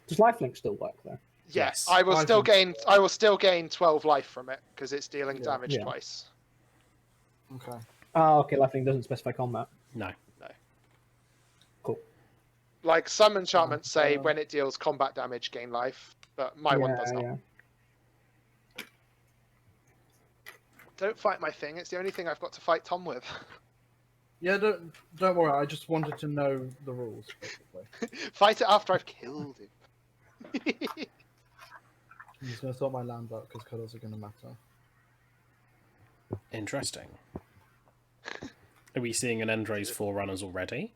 Does lifelink still work there? Yes, Yes. I will I still think- gain. I will still gain 12 life from it because it's dealing Yeah. damage Yeah. twice. Okay. Oh, okay. Lifelink doesn't specify combat. No. Cool. Like some enchantments say, Uh, when it deals combat damage, gain life, but my one does not. Yeah. Don't fight my thing. It's the only thing I've got to fight Tom with. Yeah, don't worry. I just wanted to know the rules. Basically. Fight it after I've killed him. I'm just gonna sort my lands out because colours are gonna matter. Interesting. Are we seeing an Endra's Forerunners already?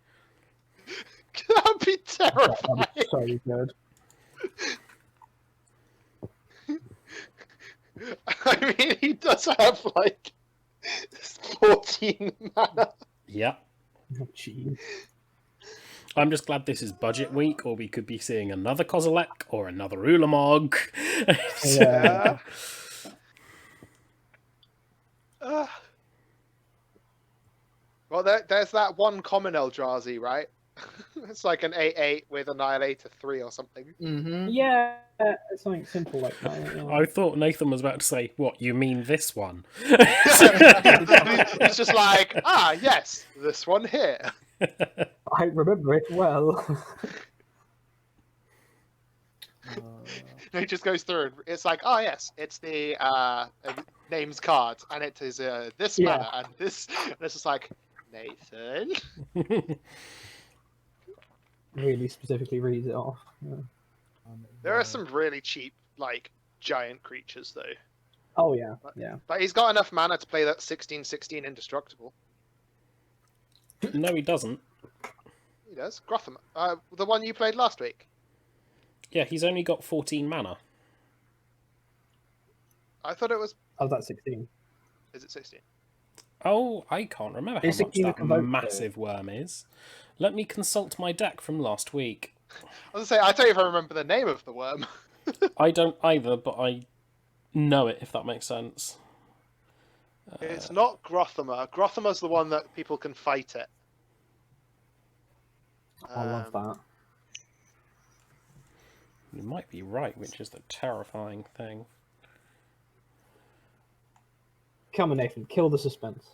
That'd be terrifying. So good. I mean, he does have like 14 mana. Yep. Oh, jeez. I'm just glad this is budget week, or we could be seeing another Kozilek or another Ulamog. Yeah. Well, there's that one common Eldrazi, right? It's like an 8/8 with Annihilator 3 or something. Mm-hmm. Yeah, it's something simple like that. Yeah. I thought Nathan was about to say, "What, you mean this one?" It's just like, yes, this one here. I remember it well. He just goes through and it's like, yes, it's the names card, and it is this Yeah. mana, and this. And it's just like, Nathan. Really specifically reads it off. Yeah. There are some really cheap, like, giant creatures, though. Oh yeah, yeah. But he's got enough mana to play that 16/16 indestructible. No, he doesn't. He does. Grotham. The one you played last week. Yeah, he's only got 14 mana. I thought it was. Oh, that's 16. Is it 16? Oh, I can't remember how Is much 16 that convoke, massive worm is. Let me consult my deck from last week. I was gonna say, I don't even remember the name of the worm. I don't either, but I know it, if that makes sense. It's not Grothamer. Grothamer's the one that people can fight it. I love that. You might be right, which is the terrifying thing. Come on, Nathan, kill the suspense.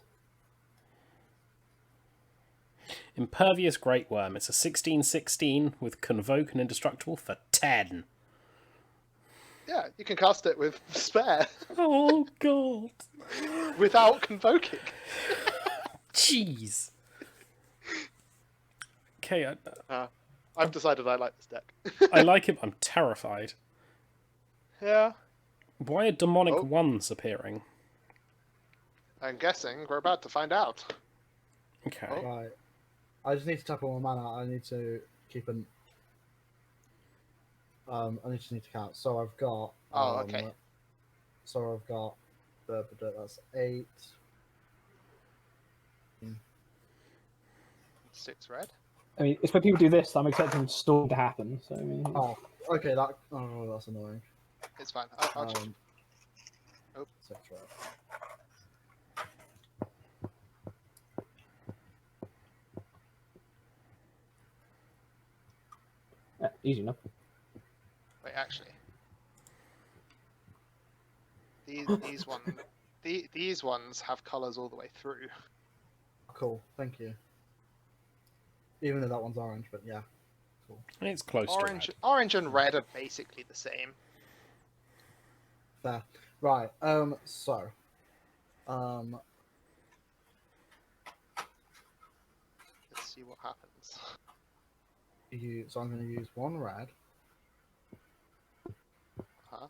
Impervious Great Worm. It's a 16/16 with Convoke and Indestructible for 10. Yeah, you can cast it with spare Oh, God. without convoking. Jeez. Okay, I've decided I like this deck. I like him. I'm terrified. Yeah, Why are demonic Oh. ones appearing? I'm guessing we're about to find out. Okay. Oh. Right. I just need to tap on my mana. I need to keep an. I just need to count. So I've got. Oh, okay. So I've got. That's 8. 6 red. I mean, it's when people do this, I'm expecting storm to happen. So I mean, Oh, okay. That's annoying. It's fine. I'll just... Oh. 6 red. yeah, easy enough. Wait, actually. These ones have colours all the way through. cool. Thank you. Even though that one's orange, but yeah. Cool. It's close Orange, to red. orange and red are basically the same. Fair. Right. So. Let's see what happens. So I'm going to use one red, Huh?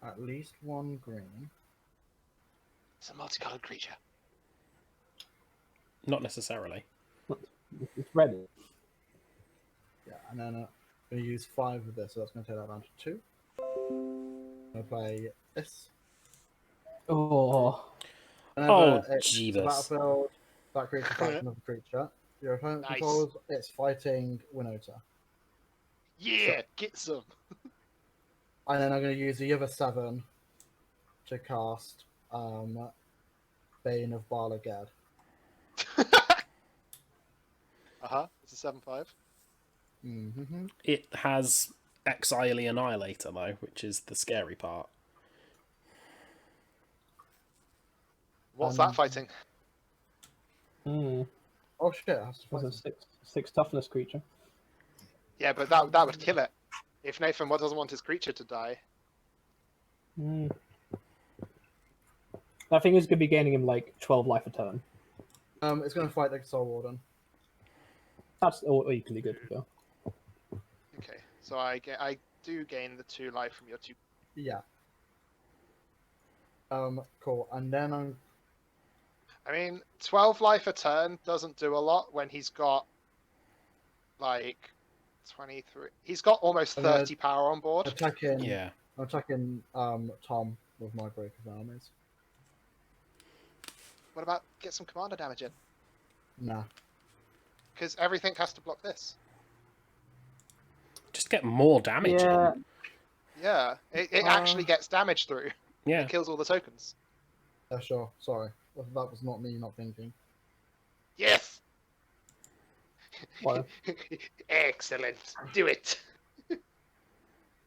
at least one green. It's a multicolored creature. Not necessarily. It's red. Yeah, and then I'm going to use 5 of this, so that's going to take that down to 2. I'm going to play this. Oh, Oh, it's Jeebus. the battlefield, that creature fights another creature. Your opponent Nice. controls, it's fighting Winota. Yeah, get some. And then I'm going to use the other 7 to cast Bane of Balagad. It's a 7/5. Mm-hmm. It has Exile Annihilator, though, which is the scary part. What's that fighting? Oh shit, it has to fight that's a him. 6 toughness creature. Yeah, but that would kill it. If Nathan doesn't want his creature to die. That thing is going to be gaining him like 12 life a turn. It's going to fight the Soul Warden. That's all equally good. Phil. Okay, so I do gain the 2 life from your 2. Yeah. Cool. And then I mean, 12 life a turn doesn't do a lot when he's got like 23. He's got almost 30 power on board. attacking. Yeah. I'm attacking Tom with my Break of Armies. What about get some commander damage in? Nah. Because everything has to block this. Just get more damage. Yeah. In. Yeah, it actually gets damage through. Yeah. It kills all the tokens. Yeah, sure. Sorry. That was not me not thinking. Yes! What? Excellent. Do it.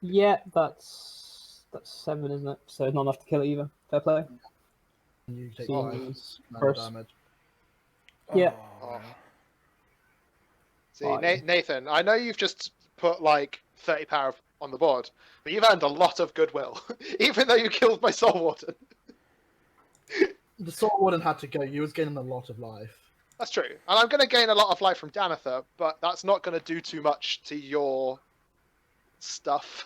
Yeah, that's 7, isn't it? So it's not enough to kill it either. Fair play. And you take Seems 5 first. damage. Yeah. Oh. See, Fine. Nathan, I know you've just put like 30 power on the board, but you've earned a lot of goodwill, even though you killed my Soul Warden. The Soul Warden had to go. You was gaining a lot of life. That's true. And I'm going to gain a lot of life from Danitha, but that's not going to do too much to your stuff.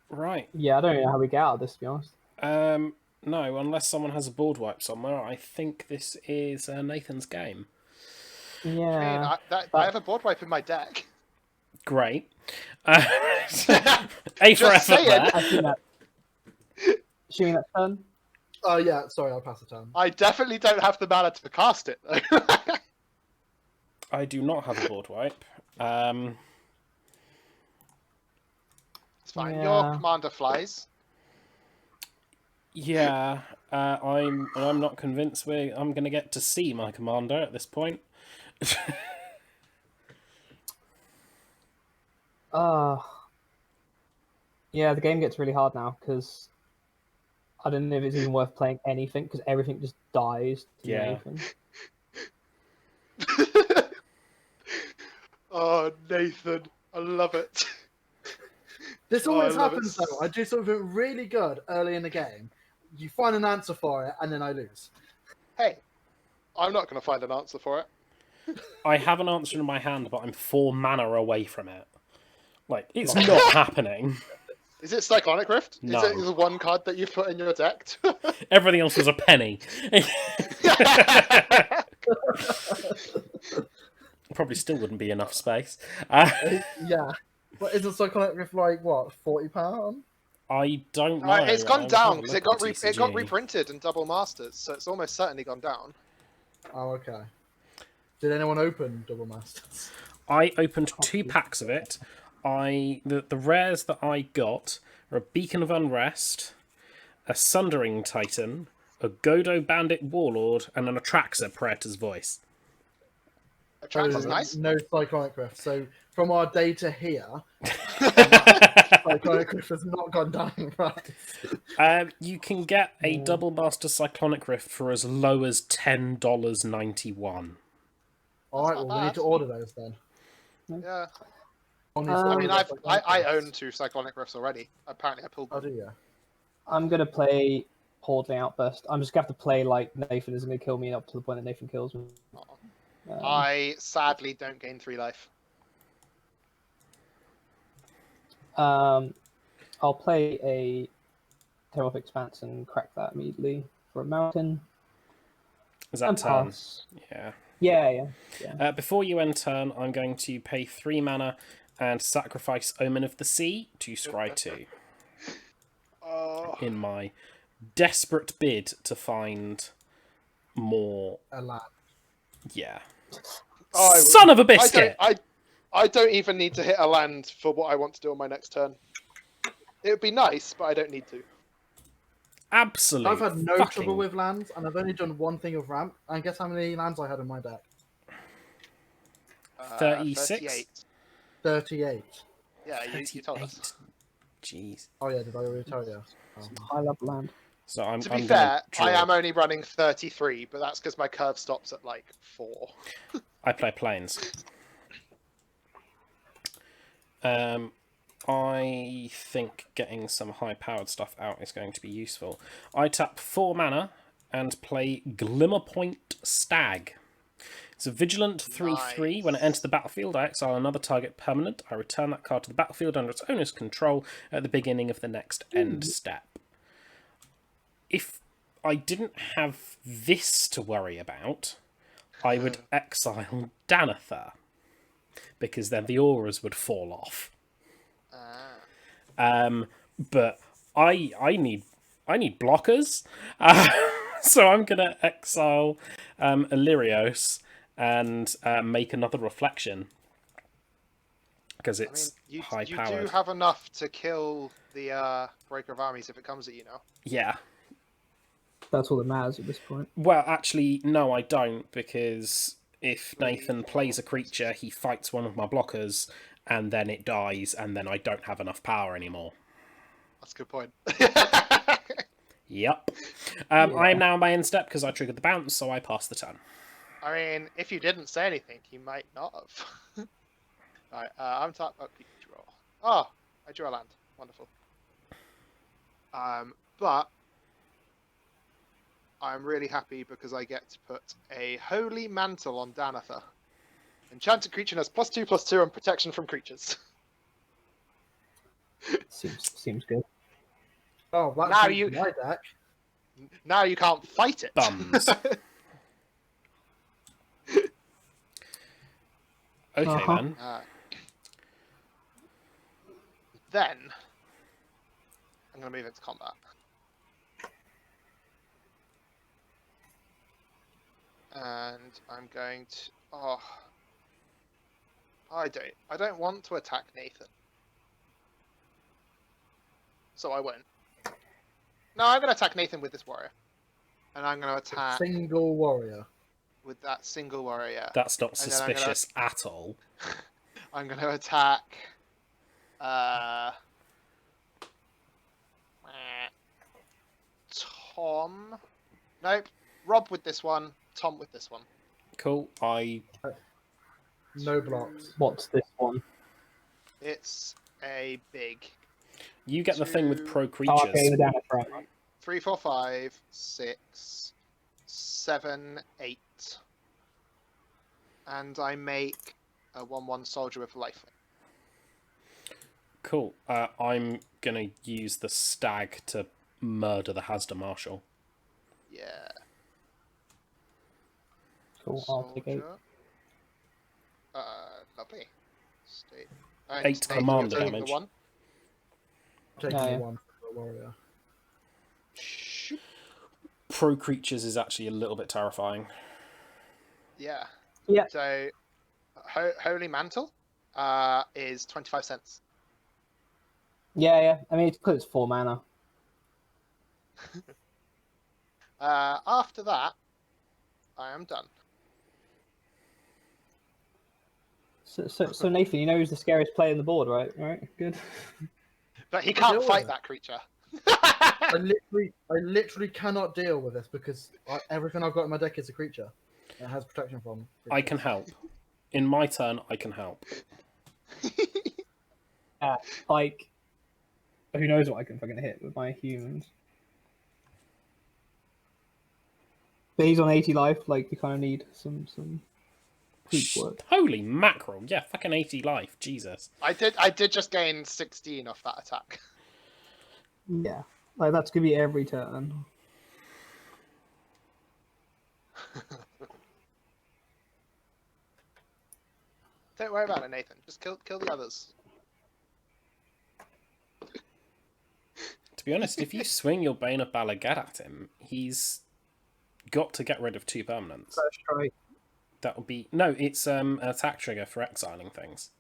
Right. Yeah, I don't know how we get out of this, to be honest. No, unless someone has a board wipe somewhere, I think this is Nathan's game. Yeah. I have a board wipe in my deck. Great. A for Just effort saying. there. Assuming that's turn. Oh yeah, sorry, I'll pass the turn. I definitely don't have the mana to cast it, though. I do not have a board wipe. It's fine. Yeah. Your commander flies. Yeah, I'm not convinced I'm going to get to see my commander at this point. Yeah, the game gets really hard now because I don't know if it's even worth playing anything because everything just dies to Yeah. Nathan. Oh, Nathan, I love it. This Oh, always I love happens it. though. I do something really good early in the game. You find an answer for it, and then I lose. Hey, I'm not going to find an answer for it. I have an answer in my hand, but I'm 4 mana away from it. Like, it's not happening. Is it Cyclonic Rift? No. Is it the one card that you've put in your deck? Everything else was a penny. Probably still wouldn't be enough space. Yeah. But isn't Cyclonic Rift like what, £40? I don't know. It's gone I'll down have a because look it got at it got TCG. reprinted in Double Masters, so it's almost certainly gone down. Oh, okay. Did anyone open Double Masters? I opened 2 packs of it. The rares that I got are a Beacon of Unrest, a Sundering Titan, a Godo Bandit Warlord, and an Atraxa Praetor's Voice. A trance is nice. No Cyclonic Rift. So from our data here, Cyclonic Rift has not gone down in price. You can get a Double Master Cyclonic Rift for as low as $10.91. All right, not well, we need bad. to order those then. Yeah. Only I mean, I Cyclonic Rifts. own 2 Cyclonic Rifts already. Apparently, I pulled Oh, them. do you? I'm gonna play Hordling Outburst. I'm just gonna have to play like Nathan isn't gonna kill me up to the point that Nathan kills me. I sadly don't gain 3 life. I'll play a Terror of Expanse and crack that immediately for a mountain. Is that And turn? pass. Yeah. Yeah. Before you end turn, I'm going to pay 3 mana and sacrifice Omen of the Sea to scry 2 Oh, in my desperate bid to find more. A land. Yeah. I- Son of a biscuit! I don't even need to hit a land for what I want to do on my next turn. It would be nice, but I don't need to. Absolutely. I've had no fucking... trouble with lands, and I've only done one thing of ramp. And guess how many lands I had in my deck? 36? 38. 38. Yeah, you told us. Jeez. Oh yeah, did I already tell you? High level land. So I'm. To be I'm fair, gonna I draw. am only running 33, but that's because my curve stops at like 4. I play planes. I think getting some high-powered stuff out is going to be useful. I tap 4 mana and play Glimmerpoint Stag. It's a vigilant 3/3. Nice. When it enters the battlefield, I exile another target permanent. I return that card to the battlefield under its owner's control at the beginning of the next end step. If I didn't have this to worry about, I would exile Danitha, because then the auras would fall off. But I need blockers, so I'm gonna exile Illyrios and make another reflection because it's high powered. You do have enough to kill the Breaker of Armies if it comes at you now. Yeah. That's all that matters at this point. Well, actually, no, I don't, because if Nathan plays a creature, he fights one of my blockers, and then it dies, and then I don't have enough power anymore. That's a good point. Yep. I am now on my end step because I triggered the bounce, so I pass the turn. I mean, if you didn't say anything, you might not have. Alright, I'm top up draw. Oh, I drew a land. Wonderful. But I'm really happy because I get to put a Holy Mantle on Danitha. Enchanted creature has +2/+2 and protection from creatures. Seems good. Oh, that's Now my deck. Now you can't fight it. Bums. Okay, then. Then I'm going to move into combat. And I'm going to... Oh, I don't want to attack Nathan. So I won't. No, I'm going to attack Nathan with this warrior. And I'm going to attack... Single warrior. With that single warrior. That's not suspicious at all. I'm going to attack... Tom... Nope. Rob with this one. Tom with this one. Cool. No blocks. What's this one? It's a big... You get the thing with pro Oh, creatures. okay, down at front. 3, 4, 5, 6, 7, 8. And I make a 1/1 soldier with life. Cool. I'm gonna use the stag to murder the Hasda Marshal. Yeah. Cool, I'll take 8. Lovely. State. 8 commander taking damage. The 1. Taking Yeah. the one for the warrior. Pro creatures is actually a little bit terrifying. Yeah. Yeah. So, Holy Mantle is 25 cents. Yeah. I mean, it's because it's 4 mana. After that, I am done. So Nathan, you know who's the scariest player in the board, right? Right, good. But he can't Deal fight with it. that creature. I literally cannot deal with this because everything I've got in my deck is a creature. And it has protection from. I can help. In my turn, I can help. Like, who knows what I can fucking hit with my humans. But he's on 80 life. Like, you kind of need some creep work. Holy mackerel! Yeah, fucking 80 life. Jesus. I did just gain 16 off that attack. Yeah, like that's gonna be every turn. Don't worry about it, Nathan. Just kill the others. To be honest, if you swing your Bane of Balagat at him, he's got to get rid of 2 permanents. First strike. That would be... No, it's an attack trigger for exiling things.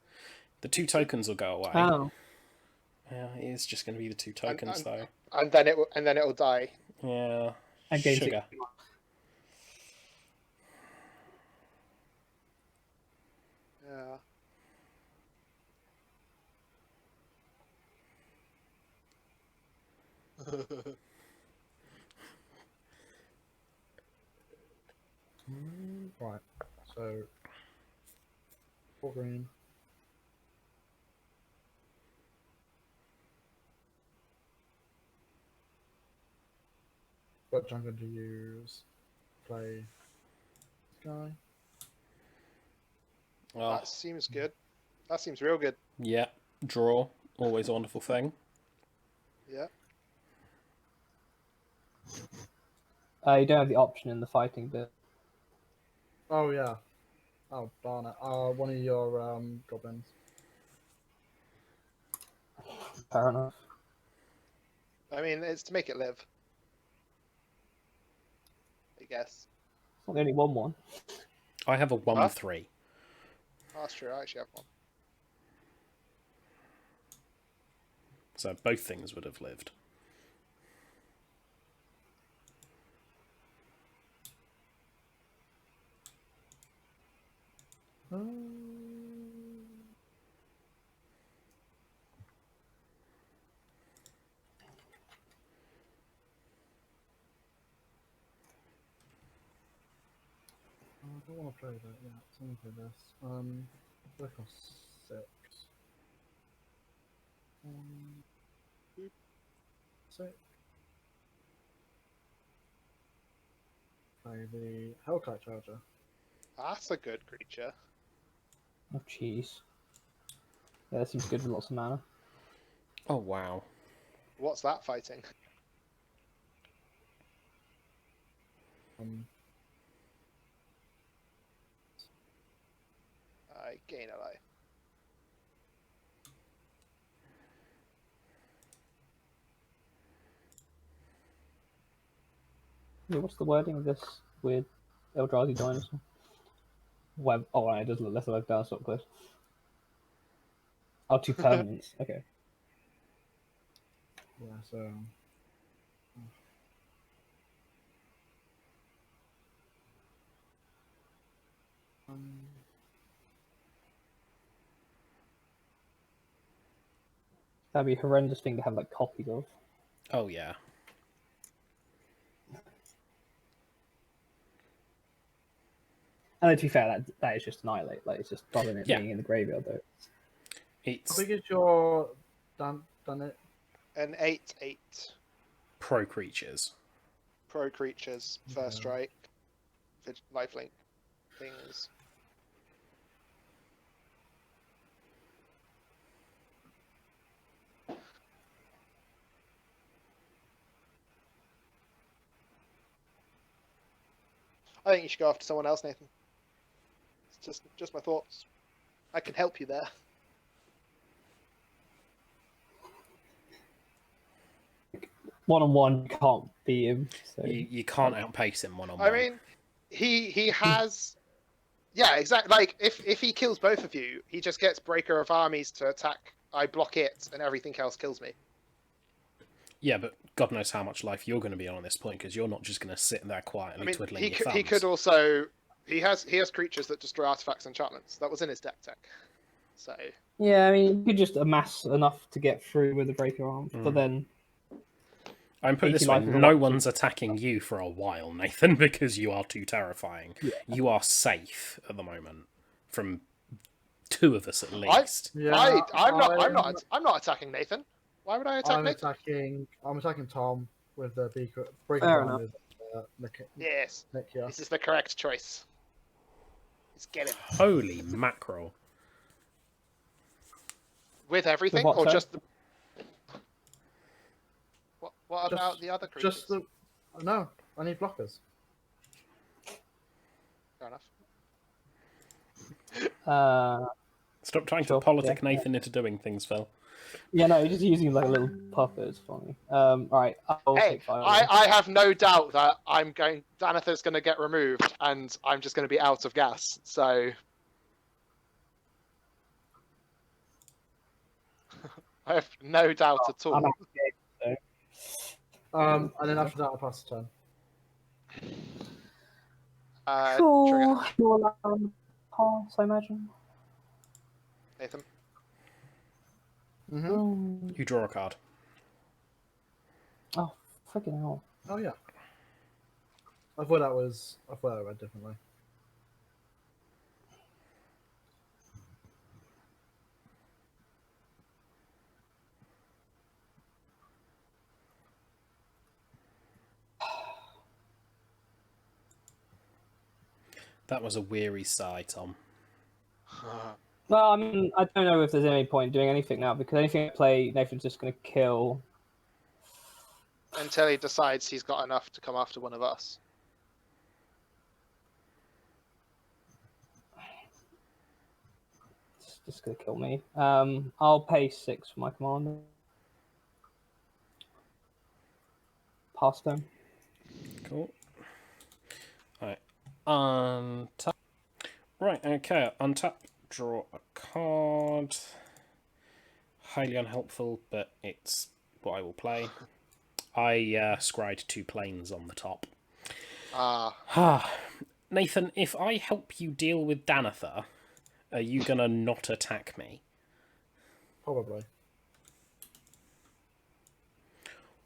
The 2 tokens will go away. Oh. Yeah, it is just going to be the 2 tokens, though. And then it'll die. Yeah. And gain Sugar. 60. Yeah. Right. So 4 green. What I'm going to use? Play this guy. Oh, That seems good. That seems real good. yeah. Draw. Always a wonderful thing. Yeah. You don't have the option in the fighting bit. Oh yeah. Oh darn it. One of your goblins. Fair enough. I mean, it's to make it live. I guess. It's not the only one. I have a 1/3. Oh, that's true. I actually have one. So both things would have lived. I don't want to play that yet. So let me play this. That costs 6. 6. Play the Hellkite Charger. That's a good creature. Oh jeez. Yeah, that seems good with lots of mana. Oh, wow. What's that fighting? I gain a life. What's the wording of this weird Eldrazi dinosaur? Web. Oh, right, it does look less like dinosaur cliff. Oh, 2 permanents. Okay. Yeah, so. That'd be a horrendous thing to have like copies of. Oh, yeah. And to be fair, that is just annihilate. Like it's just rather than it Yeah. being in the graveyard though. How It's big is your done it? An 8/8 pro creatures. pro creatures, first Yeah. strike, lifelink things. I think you should go after someone else, Nathan. It's just my thoughts. I can help you there. One-on-one, you can't beat him. So You can't outpace him one-on-one. I mean, he has, yeah, exactly. Like if he kills both of you, he just gets Breaker of Armies to attack. I block it, and everything else kills me. Yeah, but God knows how much life you're going to be on at this point, because you're not just going to sit there quietly I mean, twiddling your thumbs. he He has creatures that destroy artifacts and enchantments. That was in his deck tech. So Yeah, I mean, you could just amass enough to get through with the Breaker Arms, but then I'm put it this 80 way: life is a no lot one's too- attacking you for a while, Nathan, because you are too terrifying. Yeah. You are safe at the moment from two of us at I, least. Yeah, I'm not attacking Nathan. Why would I attack I'm Nathan? attacking Tom with the breaker Fair arm enough. with Yes, Nikya. this is the correct choice. Let's get him. Holy mackerel! With everything, what, or sir? just the... What about the other creatures? Just the no. I need blockers. Fair enough. Stop trying Sure, to politic yeah, Nathan into doing things, Phil. Yeah, no, you're just using like a little puppet. It's funny. All right, I'll Hey, take 5. I have no doubt that Danitha's going to get removed, and I'm just going to be out of gas. So I have no doubt at all. I'm out of game, And then after that, I pass the turn. Trigger. Sure, pass, I imagine. Nathan. Mm-hmm. You draw a card. Oh, freaking hell. Oh yeah. I thought I read differently. That was a weary sigh, Tom. Well, I mean, I don't know if there's any point doing anything now because anything I play, Nathan's just going to kill. Until he decides he's got enough to come after one of us. It's just going to kill me. I'll pay 6 for my commander. Pass turn. Cool. Right. Untap. Right, okay. Untap. Draw a card. Highly unhelpful, but it's what I will play. I scryed 2 planes on the top. Nathan, if I help you deal with Danitha, are you gonna not attack me? Probably.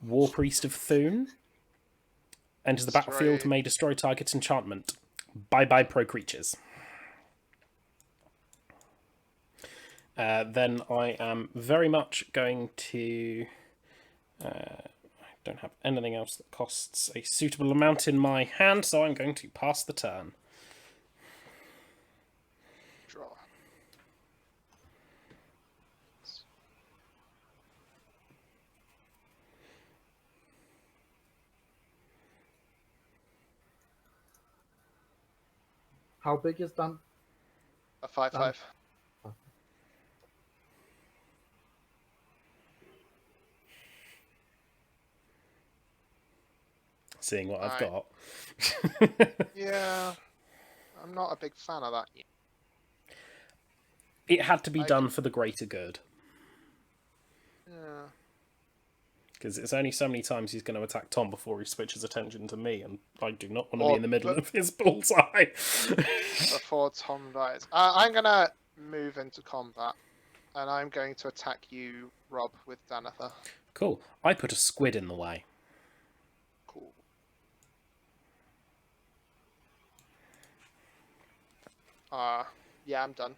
War Priest of Thune. Enters the battlefield, may destroy target's enchantment. Bye-bye pro creatures. Then I am very much going to... I don't have anything else that costs a suitable amount in my hand, so I'm going to pass the turn. Draw. How big is Dan? A 5/5. Seeing what I've got. Yeah, I'm not a big fan of that yet. It had to be done for the greater good. Yeah. Because it's only so many times he's going to attack Tom before he switches attention to me, and I do not want to be in the middle of his bullseye. Before Tom dies. I'm going to move into combat, and I'm going to attack you, Rob, with Danitha. Cool. I put a squid in the way. Cool. Yeah, I'm done.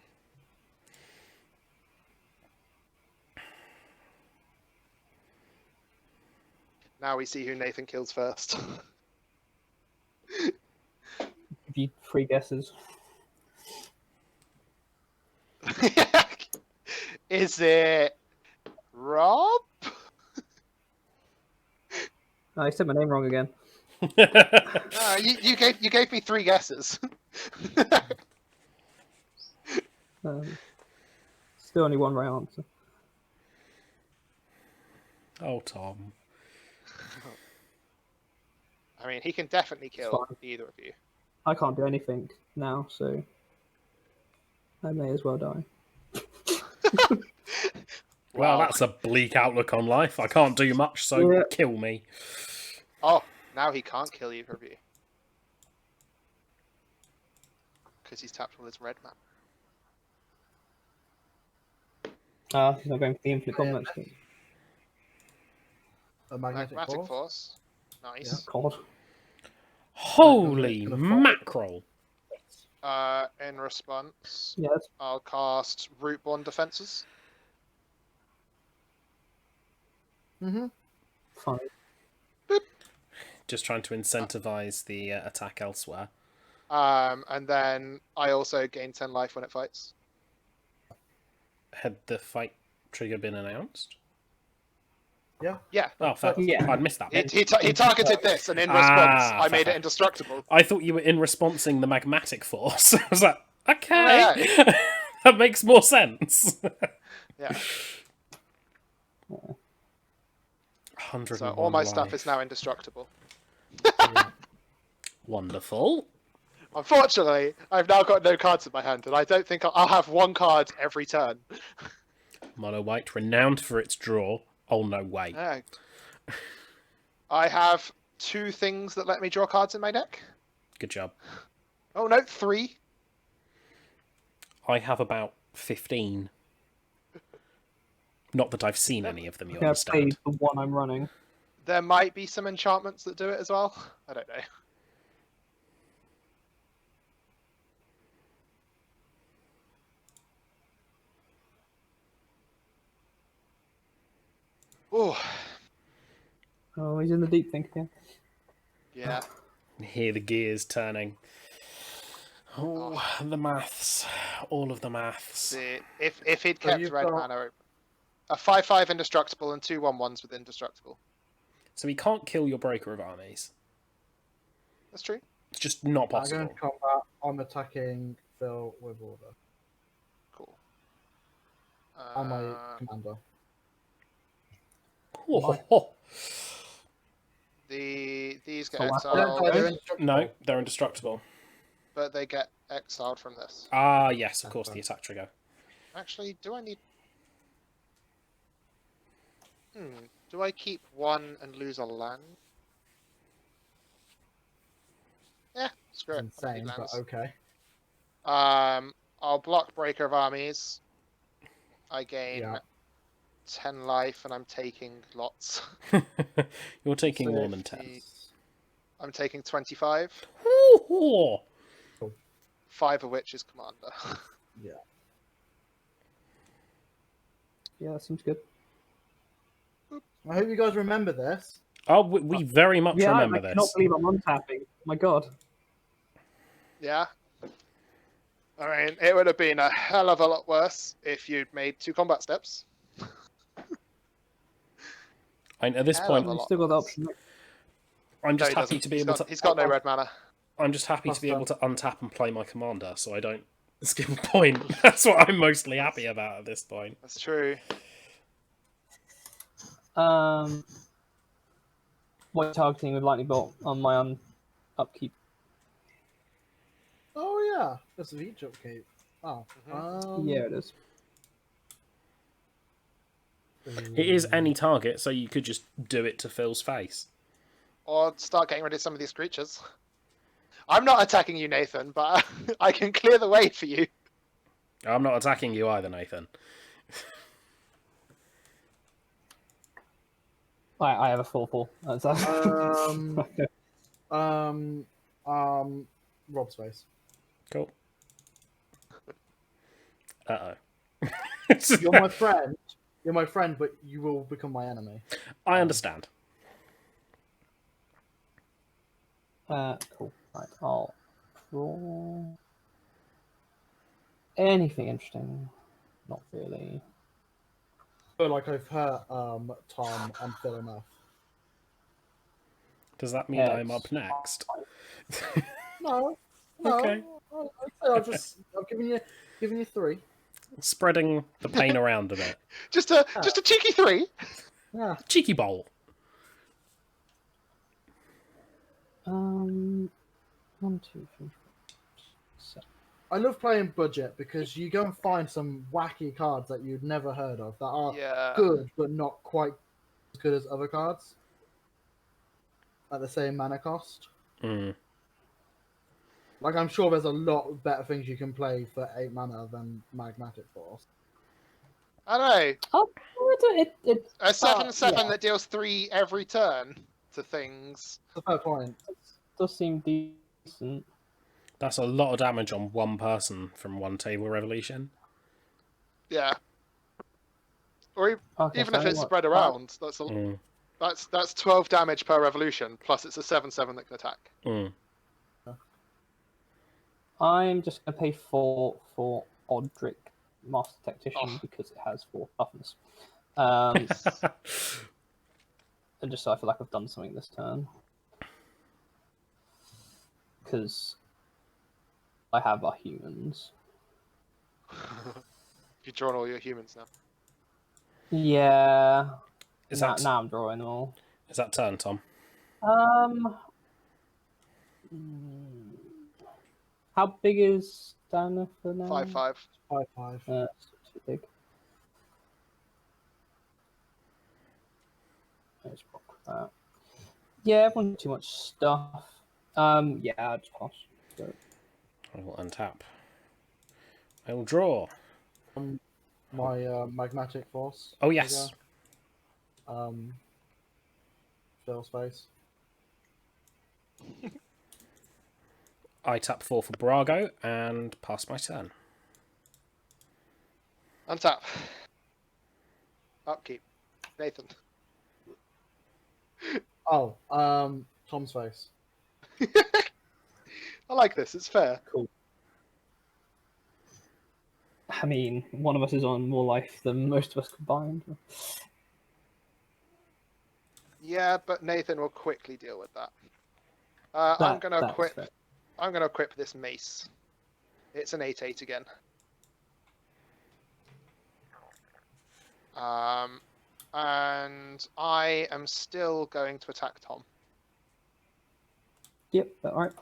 Now we see who Nathan kills first. Give you 3 guesses. Is it Rob? Oh, I said my name wrong again. No, you gave me 3 guesses. Still only one right answer. Oh, Tom. I mean, he can definitely kill fine. either of you. I can't do anything now, so I may as well die. Well, that's a bleak outlook on life. I can't do much, so Yeah. kill me. Oh, now he can't kill either of you. because he's tapped all his red mana. He's not going for the infinite complex. A magnetic force. Force. Nice. God. Holy Gonna fall. mackerel! In response, Yes. I'll cast Rootborn Defenses. Mm-hmm. Fine. Just trying to incentivize the attack elsewhere. And then I also gain 10 life when it fights. Had the fight trigger been announced? Yeah. Yeah. Oh, fair. Yeah. I'd missed that. He targeted this, and in response, I made fair. it indestructible. I thought you were in responsing the magmatic force. I was like, okay, Yeah. that makes more sense. Yeah. 101 So all my life. stuff is now indestructible. Yeah. Wonderful. Unfortunately, I've now got no cards in my hand, and I don't think I'll have one card every turn. Mono white, renowned for its draw. Oh no, wait. Yeah. I have 2 things that let me draw cards in my deck. Good job. Oh no, 3. I have about 15. Not that I've seen any of them, you Okay, I've played understand. the one I'm running. There might be some enchantments that do it as well. I don't know. Oh, Oh, he's in the deep think again. yeah. Hear the gears turning. Oh, the maths. All of the maths. See, if he'd So kept you've red got- mana open. A 5/5 indestructible and 2 1/1s with indestructible. So he can't kill your breaker of armies. That's true. It's just not I'm possible. going to combat. I'm attacking Phil with order. Cool. I'm my commander. Ho, ho, ho. These get So what? exiled, They're indestructible. No, they're indestructible. but they get exiled from this. Ah, yes, of course, the attack trigger. Actually, do I need? Do I keep 1 and lose a land? Yeah, screw it. It's I'll keep insane, but lands. okay. I'll block Breaker of Armies. I gain Yeah. 10 life, and I'm taking lots. You're taking more than 50. 10. I'm taking 25, Hoo-hoo. 5 of which is Commander. Yeah. Yeah, that seems good. I hope you guys remember this. Oh, we very much Yeah, remember I cannot this. believe I'm untapping. My God. Yeah. I mean, it would have been a hell of a lot worse if you'd made 2 combat steps. And at this Hell point, of a You've lot still got the worse. option. I'm No, just he happy doesn't. to be He's able got, to. He's got no red mana. I'm just happy to be able Plus to untap and play my commander, so I don't skip a point. That's what I'm mostly happy about at this point. That's true. White targeting with lightning bolt on my upkeep. Oh yeah, that's a reach upkeep. Oh. Yeah, it is. It is any target, so you could just do it to Phil's face. Or start getting rid of some of these creatures. I'm not attacking you, Nathan, but I can clear the way for you. I'm not attacking you either, Nathan. I have a 4/4. Rob space. Cool. Uh-oh. You're my friend. You're my friend, but you will become my enemy. I understand. Cool. Right, I'll draw anything interesting. Not really. I feel like I've hurt Tom and Phil enough. Does that mean I'm up next? No. Okay. I've given you 3. Spreading the pain around a bit. Just a cheeky 3. Yeah. Cheeky bowl. 1, 2, 3, 4, 7. I love playing budget because you go and find some wacky cards that you'd never heard of that are Yeah. good but not quite as good as other cards at the same mana cost. Mm. Like, I'm sure there's a lot better things you can play for 8 mana than Magmatic Force. I don't know. Oh, it A 7/7 yeah, that deals 3 every turn to things. That's a fair point. does seem decent. That's a lot of damage on one person from one table revolution. Yeah. Or Okay, even so if it's what, spread around, that's 12 damage per revolution. Plus, it's a 7/7 that can attack. I'm just gonna pay 4 for Odric Master Tactician Oh. because it has 4 toughness. And just so I feel like I've done something this turn. Because I have our humans. You've drawn all your humans now. Yeah. Is now, that now I'm drawing them all. is that turn, Tom? How big is Danitha now? 5/5. 5/5. It's too big. Let's block that. Yeah, everyone's too much stuff. Yeah, I'll just pass. So, I will untap. I will draw. My Magmatic Force. Oh, yes. Fill space. I tap 4 for Brago and pass my turn. Untap. Upkeep. Nathan. Oh, Tom's face. I like this. It's fair. cool. I mean, one of us is on more life than most of us combined. Yeah, but Nathan will quickly deal with that. I'm gonna that's equip. fair. I'm gonna equip this mace. It's an 8/8 again. And I am still going to attack Tom. Yep, alright.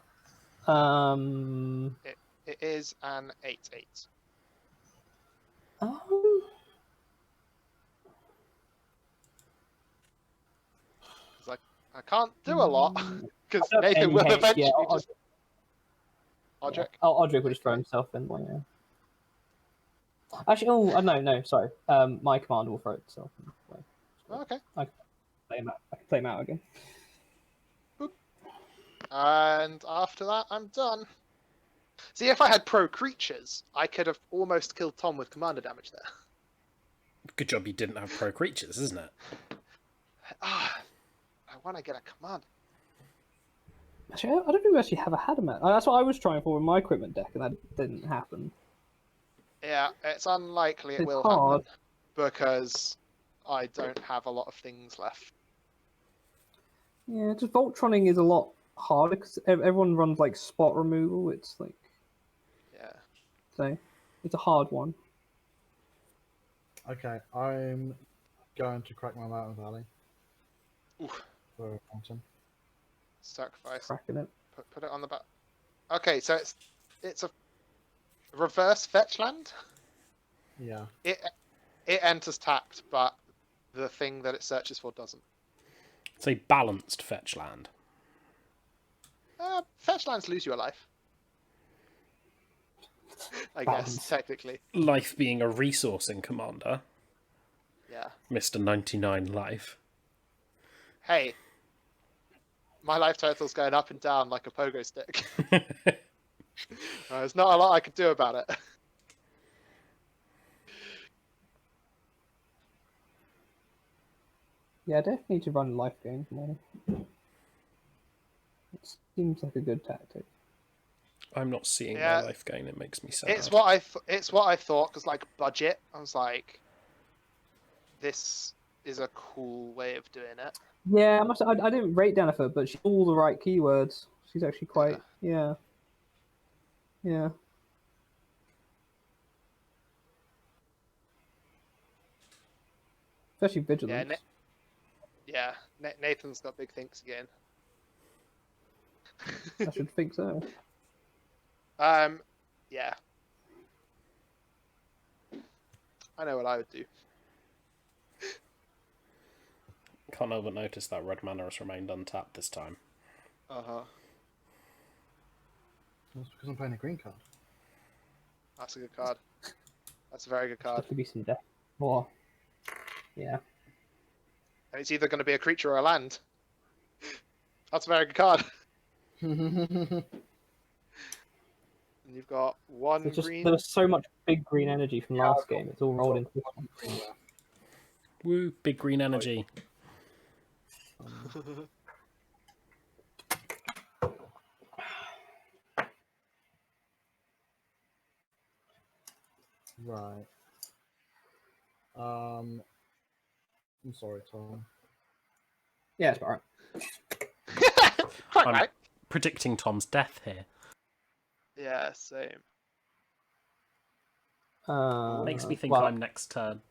It is an 8/8. Um, I can't do a lot because I don't have Nathan any will hate, eventually yeah, just. Odric. yeah. Oh, Odric will just throw himself in. Like, yeah. Actually, no, sorry. My commander will throw itself in. Oh, okay. I can play him out again. Boop. And after that, I'm done. See, if I had pro creatures, I could have almost killed Tom with commander damage there. Good job you didn't have pro creatures, isn't it? I want to get a commander. Actually, I don't think we actually have a Hadamant. That's what I was trying for in my equipment deck, and that didn't happen. Yeah, it's unlikely it It's will hard. happen because I don't have a lot of things left. Yeah, just Voltroning is a lot harder because everyone runs like spot removal. It's like, Yeah. so it's a hard one. Okay, I'm going to crack my Mountain Valley. Oof. For a fountain. Sacrifice. Cracking it. Put it on the back. Okay, so it's a reverse fetch land. Yeah. It enters tapped, but the thing that it searches for doesn't. It's a balanced fetch land. Fetch lands lose you a life. I Balance. guess technically. Life being a resource in Commander. Yeah. Mr. 99 life. Hey, my life total's going up and down like a pogo stick. There's not a lot I could do about it. Yeah, I definitely need to run life games more. It seems like a good tactic. I'm not seeing Yeah. my life gain. It makes me sad. It's what I thought because like budget, I was like, this is a cool way of doing it. Yeah, I didn't rate Danitha, but she's all the right keywords. She's actually quite, yeah. Especially vigilance. Nathan's got big things again. I should think so. Yeah. I know what I would do. Can't help but notice that red mana has remained untapped this time. Uh-huh. That's because I'm playing a green card. That's a good card. That's a very good card. There could be some death. Or, yeah. And it's either going to be a creature or a land. That's a very good card. And you've got one green. There was so much big green energy from last game. It's all rolled into this one. Woo, big green energy. Right. I'm sorry, Tom. Yeah, it's alright. Quite I'm right. predicting Tom's death here. Yeah, same. Makes me think well, I'm next turn.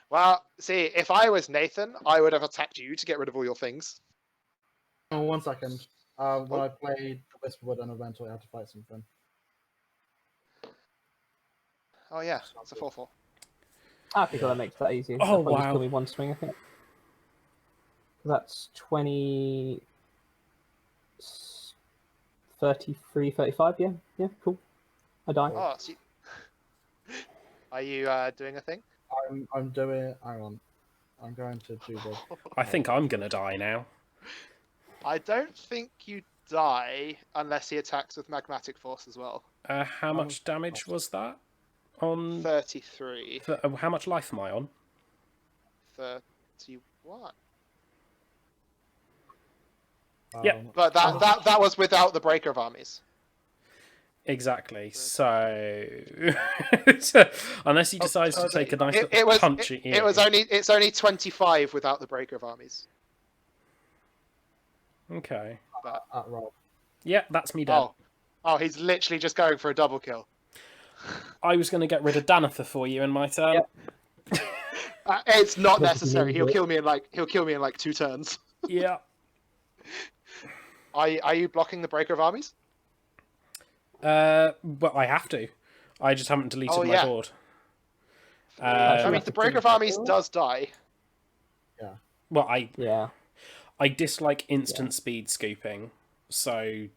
Well, see, if I was Nathan, I would have attacked you to get rid of all your things. Oh, 1 second. When I played the Whisperwood and Elemental, I had to fight something. Oh yeah, it's a 4/4. I think that makes that easier. Oh, That'll probably just wow. kill me one swing, I think. That's 20... 33, 35, yeah. Yeah, cool. I die. Oh, so are you doing a thing? I'm doing. Hang on. I'm going to do the. I think I'm gonna die now. I don't think you die unless he attacks with magmatic force as well. How much damage was that? On 33. how much life am I on? 31. Yep. But that was without the breaker of armies. Exactly. So, unless he decides to take a nice little punch at you, it's only 25 without the breaker of armies. okay. But, At Rob. Yeah, that's me dead. oh, he's literally just going for a double kill. I was going to get rid of Danitha for you in my turn. Yep. It's not necessary. He'll kill me in like 2 turns. Yeah. Are you blocking the breaker of armies? Well, I have to. I just haven't deleted my board. I mean, the breaker of armies does die. Yeah. Well, Yeah. I dislike instant speed scooping, so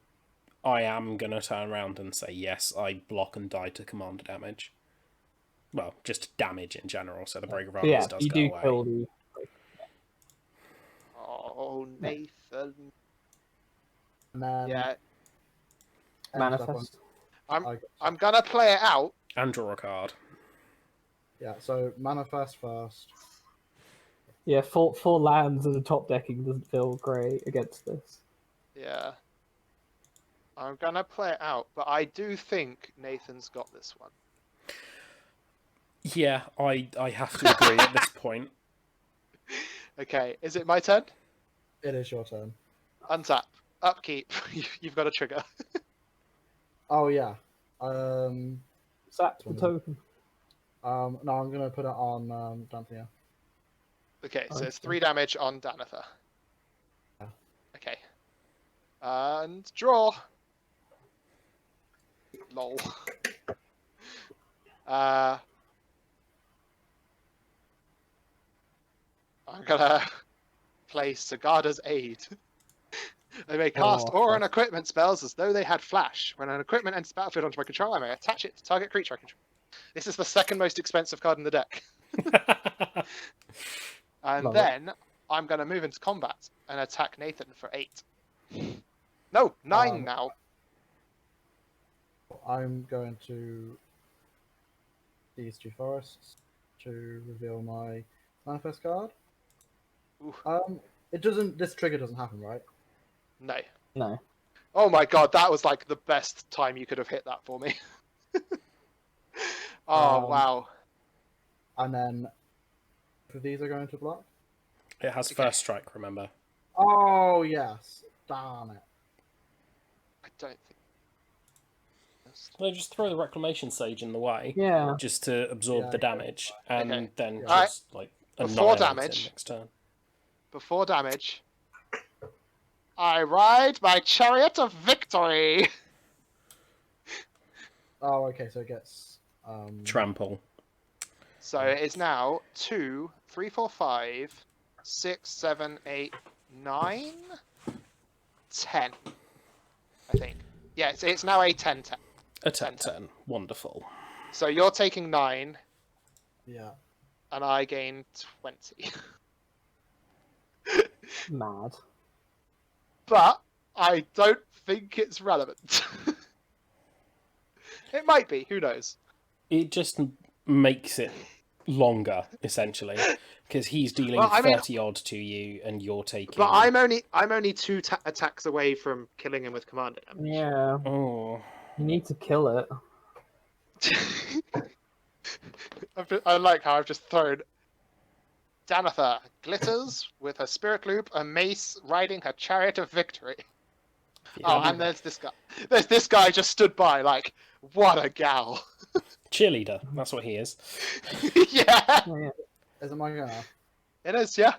I am gonna turn around and say yes. I block and die to commander damage. Well, just damage in general. So the breaker of armies does you go do away. kill the... Oh, Nathan. And then Yeah, Manifest. I'm gonna play it out. And draw a card. Yeah. So manifest first. Yeah, four lands in the top decking doesn't feel great against this. Yeah. I'm gonna play it out, but I do think Nathan's got this one. Yeah, I have to agree at this point. Okay, is it my turn? It is your turn. Untap. Upkeep. You've got a trigger. Oh yeah. Sack the token. No, I'm gonna put it on Danitha. Okay, so it's 3 damage on Danitha. Yeah. Okay. And draw. Lol. I'm gonna play Sagada's Aid. They may cast aura and equipment spells as though they had flash. When an equipment enters the battlefield onto my control, I may attach it to target creature I control. This is the second most expensive card in the deck. And then I'm going to move into combat and attack Nathan for 8. No, 9 now. I'm going to these 2 forests to reveal my manifest card. Ooh. It doesn't. This trigger doesn't happen, right? No. No. Oh my god, that was like the best time you could have hit that for me. Oh, wow. And then, for these are going to block. It has first strike, remember. Oh yes, darn it. I don't think. So just throw the Reclamation Sage in the way. Yeah. Just to absorb the damage, and Okay. then Alright. just like Before annihilate damage. him next turn. Before damage, I ride my chariot of victory. Oh, okay. So it gets Trample. So it is now 2, 3, 4, 5, 6, 7, 8, 9, 10. I think. Yeah, it's now a 10-10. A 10-10. Wonderful. So you're taking 9, Yeah. and I gain 20. Mad. But I don't think it's relevant. It might be. Who knows? It just makes it longer, essentially, because he's dealing Well, I mean- 30 odd to you, and you're taking. But I'm only 2 attacks away from killing him with commander damage. Yeah, Oh, you need to kill it. I like how I've just thrown Danitha glitters with her spirit loop, a mace, riding her chariot of victory. Oh, and there's this guy. There's this guy just stood by, like, what a gal. cheerleader. That's what he is. Yeah, Oh, yeah. Is it my go now? it is. Yeah,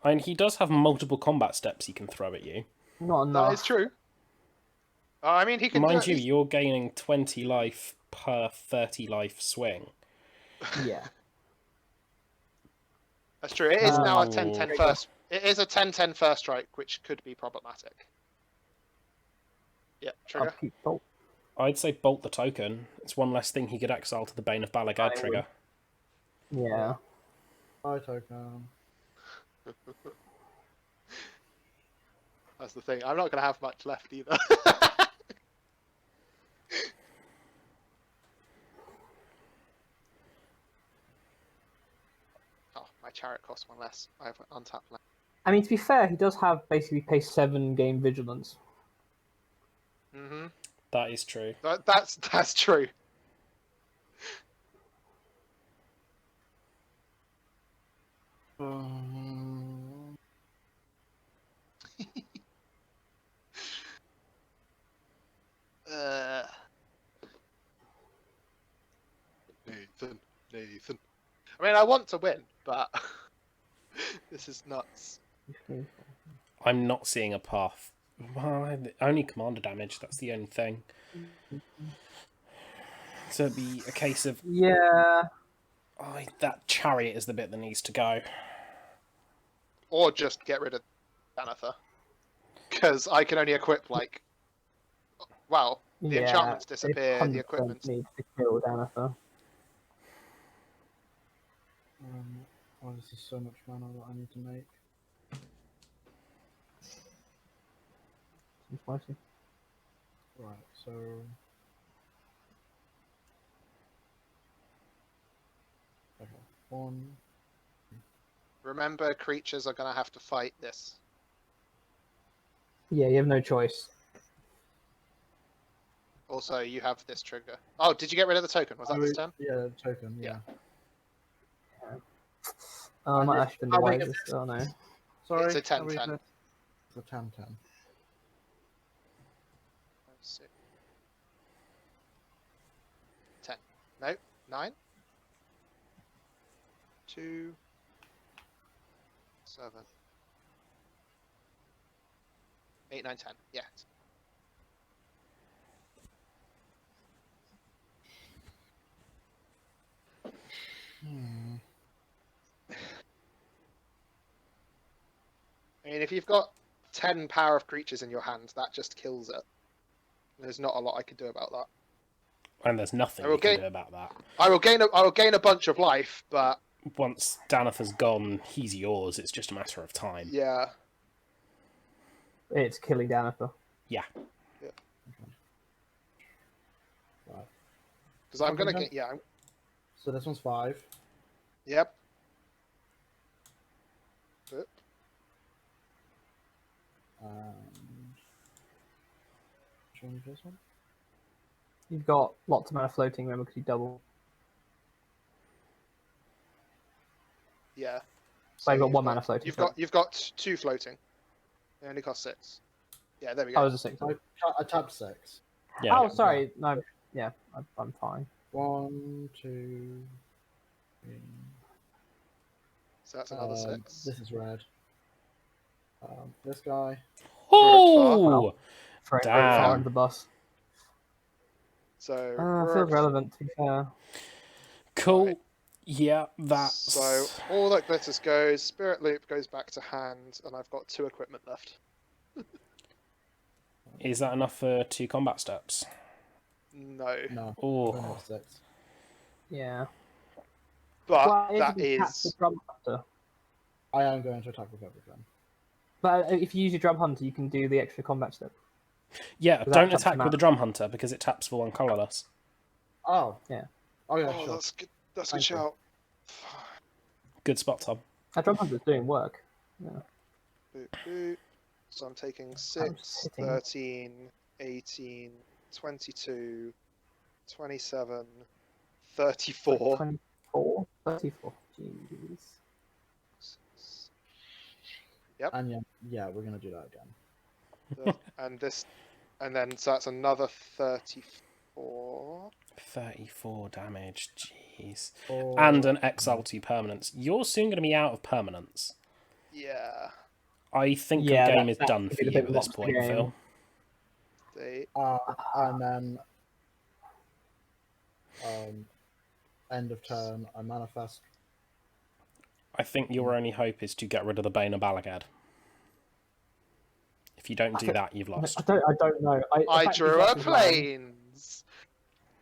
And he does have multiple combat steps he can throw at you. Not that enough. is true. I mean, he can. Mind do you, it. you're gaining 20 life per 30 life swing. Yeah. That's true. It is now a Oh. 10-10 first. It is a 10-10 first strike, which could be problematic. Yeah, trigger. Upkeep bolt. I'd say bolt the token. It's one less thing he could exile to the Bane of Balagad I trigger. Yeah. Bye, token. That's the thing. I'm not going to have much left either. Oh, my chariot costs 1 less. I have untapped land. I mean, to be fair, he does have basically pay 7 game vigilance. Mm-hmm. That is true. That's true. Nathan. I mean, I want to win, but this is nuts. I'm not seeing a path. Well, only commander damage, that's the only thing. So it'd be a case of Yeah. that chariot is the bit that needs to go. Or just get rid of Danitha. Because I can only equip, like... Well, the enchantments disappear, the 100% equipment... needs to kill Danitha. Oh, this is so much mana that I need to make. Seems spicy. Right, so... Okay, 1... Remember, creatures are going to have to fight this. Yeah, you have no choice. Also, you have this trigger. Oh, did you get rid of the token? Was that this turn? Yeah, token, yeah. Oh, I might actually been the I'll make it- wisest. Oh no. Sorry, It's a can we 10-10. do- It's a 10-10. 6, 10. No, 9. 2, 7, 8, 9, 10. Yeah. Hmm. I mean, if you've got 10 power of creatures in your hand, that just kills it. There's not a lot I can do about that. And there's nothing I you will can gain- do about that. I will gain a bunch of life, but Once Danitha's gone, he's yours. It's just a matter of time. yeah. It's killing Danitha. Right. Because I'm gonna Okay. get So this one's 5. Yep. Oop. And... Change this one? You've got lots of mana floating, remember, because you double. Yeah. So you've got you've 1 mana floating. You've got 2 floating. They only cost 6. Yeah, there we Oh, go. it was a 6. I tapped 6. Yeah. Oh, sorry. No, yeah, I'm fine. 1, 2, 3. So that's another 6. This is red. This guy. Oh! Throwing Damn. very far under the bus. So Feels relevant, to be fair. Cool. Right. Yeah, that's... So all that glitters goes. Spirit loop goes back to hand, and I've got 2 equipment left. Is that enough for 2 combat steps? No, No. I've Oh, only got 6. Yeah. but Well, it that is the is drum hunter. I am going to attack with everything. But if you use your drum hunter, you can do the extra combat step. yeah. That Don't taps attack him with out. the drum hunter because it taps for 1 colorless. Oh. Yeah. Oh yeah, oh, sure. that's good. That's a good Thank you. shout. Good spot, Tom. That drum hunter's doing work. Boop, boop. So I'm taking just 6, hitting. 13, 18, 22, 27, 34. 24? 34. Jeez. And yeah, we're gonna do that again. And then so that's another 34. 34 damage. Jeez. Or... And an exile to permanence. You're soon going to be out of permanence. Yeah. I think Yeah, your game is that done could for be the you big at this monster point, game. Phil. And then end of turn, I manifest. I think your only hope is to get rid of the Bane of Balagad. If you don't do that, you've lost. I don't know. I the fact drew that a this is mine planes.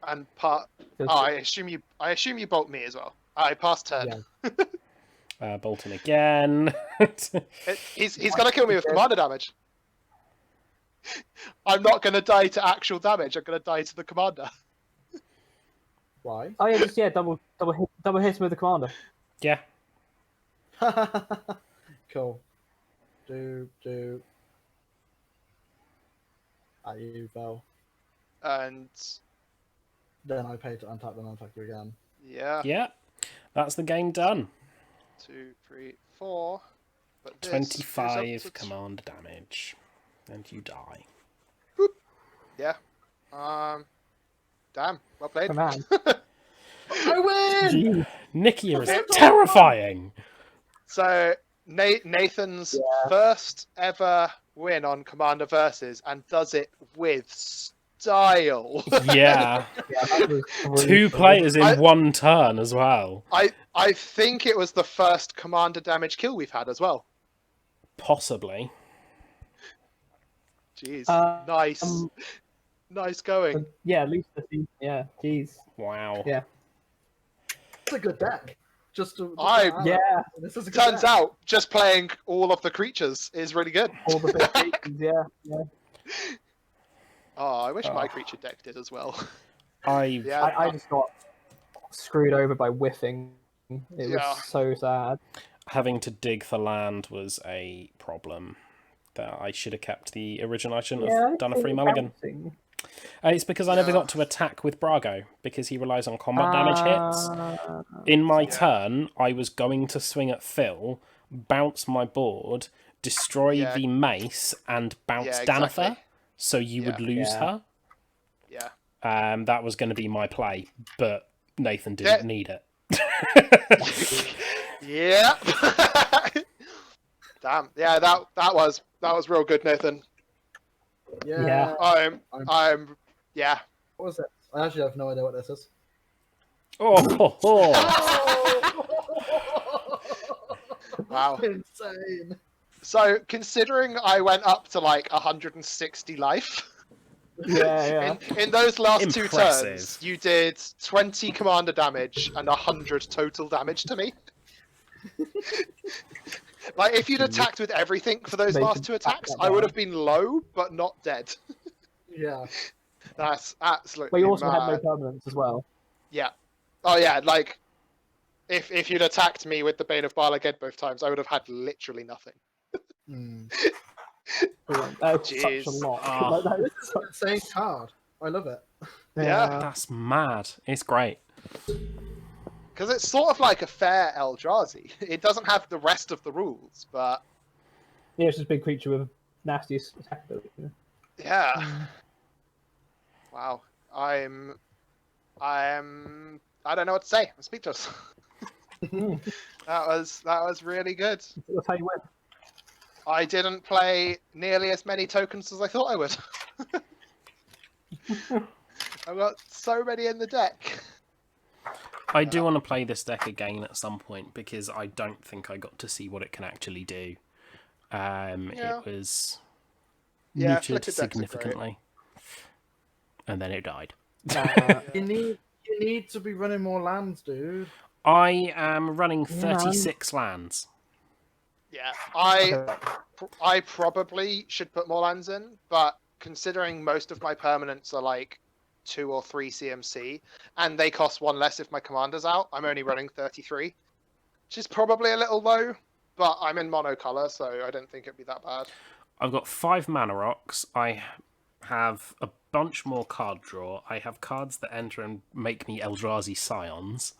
And part. feels Oh, good. I assume you bolt me as well. I passed turn. Yeah. Bolton again. He's gonna kill me with commander damage. I'm not gonna die to actual damage. I'm gonna die to the commander. Why? Oh yeah, double hit him with the commander. Yeah. Cool. Do. At you, Val. And Then I pay to untap and untap you again. yeah. Yeah. That's the game done. 2, 3, 4. But this 25 goes up to command damage. And you die. Yeah. Damn. Well played. Oh, man. I win! Jeez. Nikya is terrifying. So Nathan's first ever win on Commander Versus, and does it with style. Yeah. Yeah, that was really 2 cool. players in 1 turn as well. I think it was the first commander damage kill we've had as well. Possibly. Jeez. Uh, Nice. Nice going. Yeah, at least yeah, jeez. Wow. Yeah. It's a good deck. Just to. Yeah. This is a good Turns deck. out just playing all of the creatures is really good. All the big creatures, yeah. Oh, I wish my creature deck did as well. Yeah. I just got screwed over by whiffing. It Yeah. was so sad. Having to dig for land was a problem. That I should have kept the original. I shouldn't have done a free mulligan. Bouncing. It's because I never Yeah. got to attack with Brago, because he relies on combat damage hits. In my turn, I was going to swing at Phil, bounce my board, destroy Yeah. the mace, and bounce Yeah, Danitha, exactly. so you would lose Yeah. her. Yeah. That was going to be my play, but Nathan didn't Yeah. need it. Yeah. Damn. Yeah, that was real good, Nathan. Yeah. I'm yeah. What was it? I actually have no idea what this is. Oh, Wow. Insane. So considering I went up to like 160 life. Yeah. In those last 2 Impressive. turns, you did 20 commander damage and 100 total damage to me. Like, if you'd attacked with everything for those They last should 2 back attacks, that I would down. have been low, but not dead. Yeah. That's absolutely But you also had no mad. permanence as well. Yeah. Oh, yeah, like, if you'd attacked me with the Bane of Balaged both times, I would have had literally nothing. That's such Jeez. a lot. Ah. Like, that is This is an insane card. I love it. Yeah. that's mad. It's great. Because it's sort of like a fair Eldrazi. It doesn't have the rest of the rules, but Yeah, it's just a big creature with nastiest attack ability. yeah. Wow. I don't know what to say. I'm speechless. That was really good. That's how you win. I didn't play nearly as many tokens as I thought I would. I've got so many in the deck. I do want to play this deck again at some point, because I don't think I got to see what it can actually do. Yeah. It was Yeah, muted flicker decks are great. significantly, and then it died. You need to be running more lands, dude. I am running Yeah, man. 36 lands. Yeah, Okay. I probably should put more lands in, but considering most of my permanents are like 2 or 3 CMC, and they cost 1 less if my commander's out, I'm only running 33, which is probably a little low, but I'm in monocolor, so I don't think it'd be that bad. I've got 5 mana rocks. I have a bunch more card draw. I have cards that enter and make me Eldrazi Scions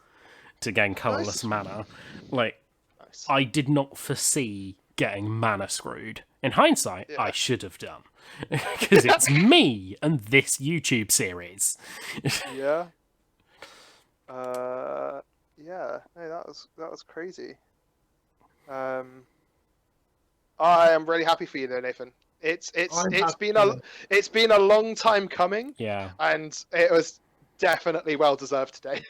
to gain colorless Nice. mana. Like, Nice. I did not foresee getting mana screwed. In hindsight, Yeah. I should have done. Because it's me and this YouTube series. Yeah. Yeah. No, that was crazy. I am really happy for you though, Nathan. It's been a long time coming, Yeah. and it was definitely well deserved today.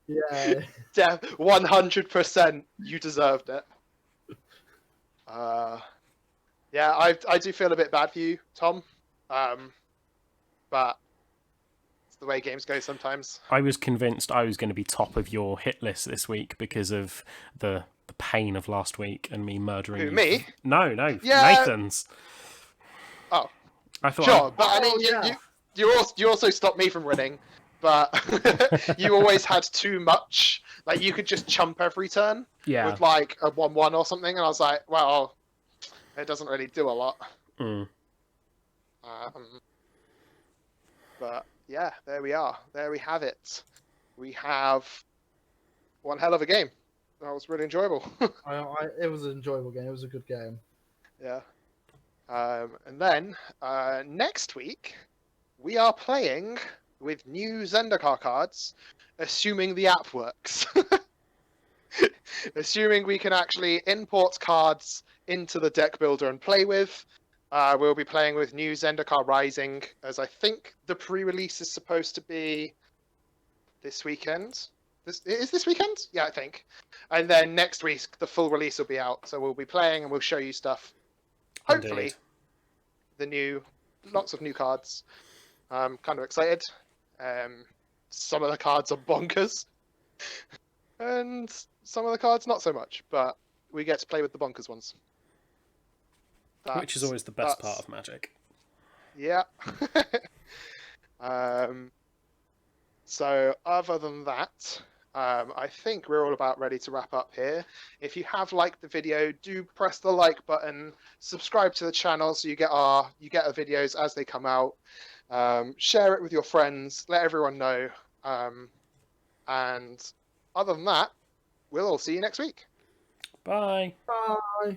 Yeah. 100% you deserved it. Yeah, I do feel a bit bad for you, Tom. But it's the way games go sometimes. I was convinced I was going to be top of your hit list this week because of the pain of last week and me murdering Who, you. me? No, Yeah. Nathan's. Oh, I thought sure, but I mean, yeah. you also stopped me from winning, but you always had too much. Like, you could just chump every turn Yeah. with like a 1/1 or something, and I was like, well, it doesn't really do a lot. Mm. But yeah, there we are. There we have it. We have one hell of a game. That was really enjoyable. It was an enjoyable game. It was a good game. Yeah. And then next week we are playing with new Zendikar cards, assuming the app works. Assuming we can actually import cards into the deck builder and play with. We'll be playing with new Zendikar Rising, as I think the pre-release is supposed to be this weekend. This weekend? Yeah, I think. And then next week, the full release will be out. So we'll be playing and we'll show you stuff. Hopefully, lots of new cards. I'm kind of excited. Some of the cards are bonkers. And some of the cards not so much, but we get to play with the bonkers ones. Which is always the best part of Magic. Yeah. So other than that, I think we're all about ready to wrap up here. If you have liked the video, do press the like button, subscribe to the channel so you get our videos as they come out. Share it with your friends, let everyone know. And other than that, we'll all see you next week. Bye. Bye.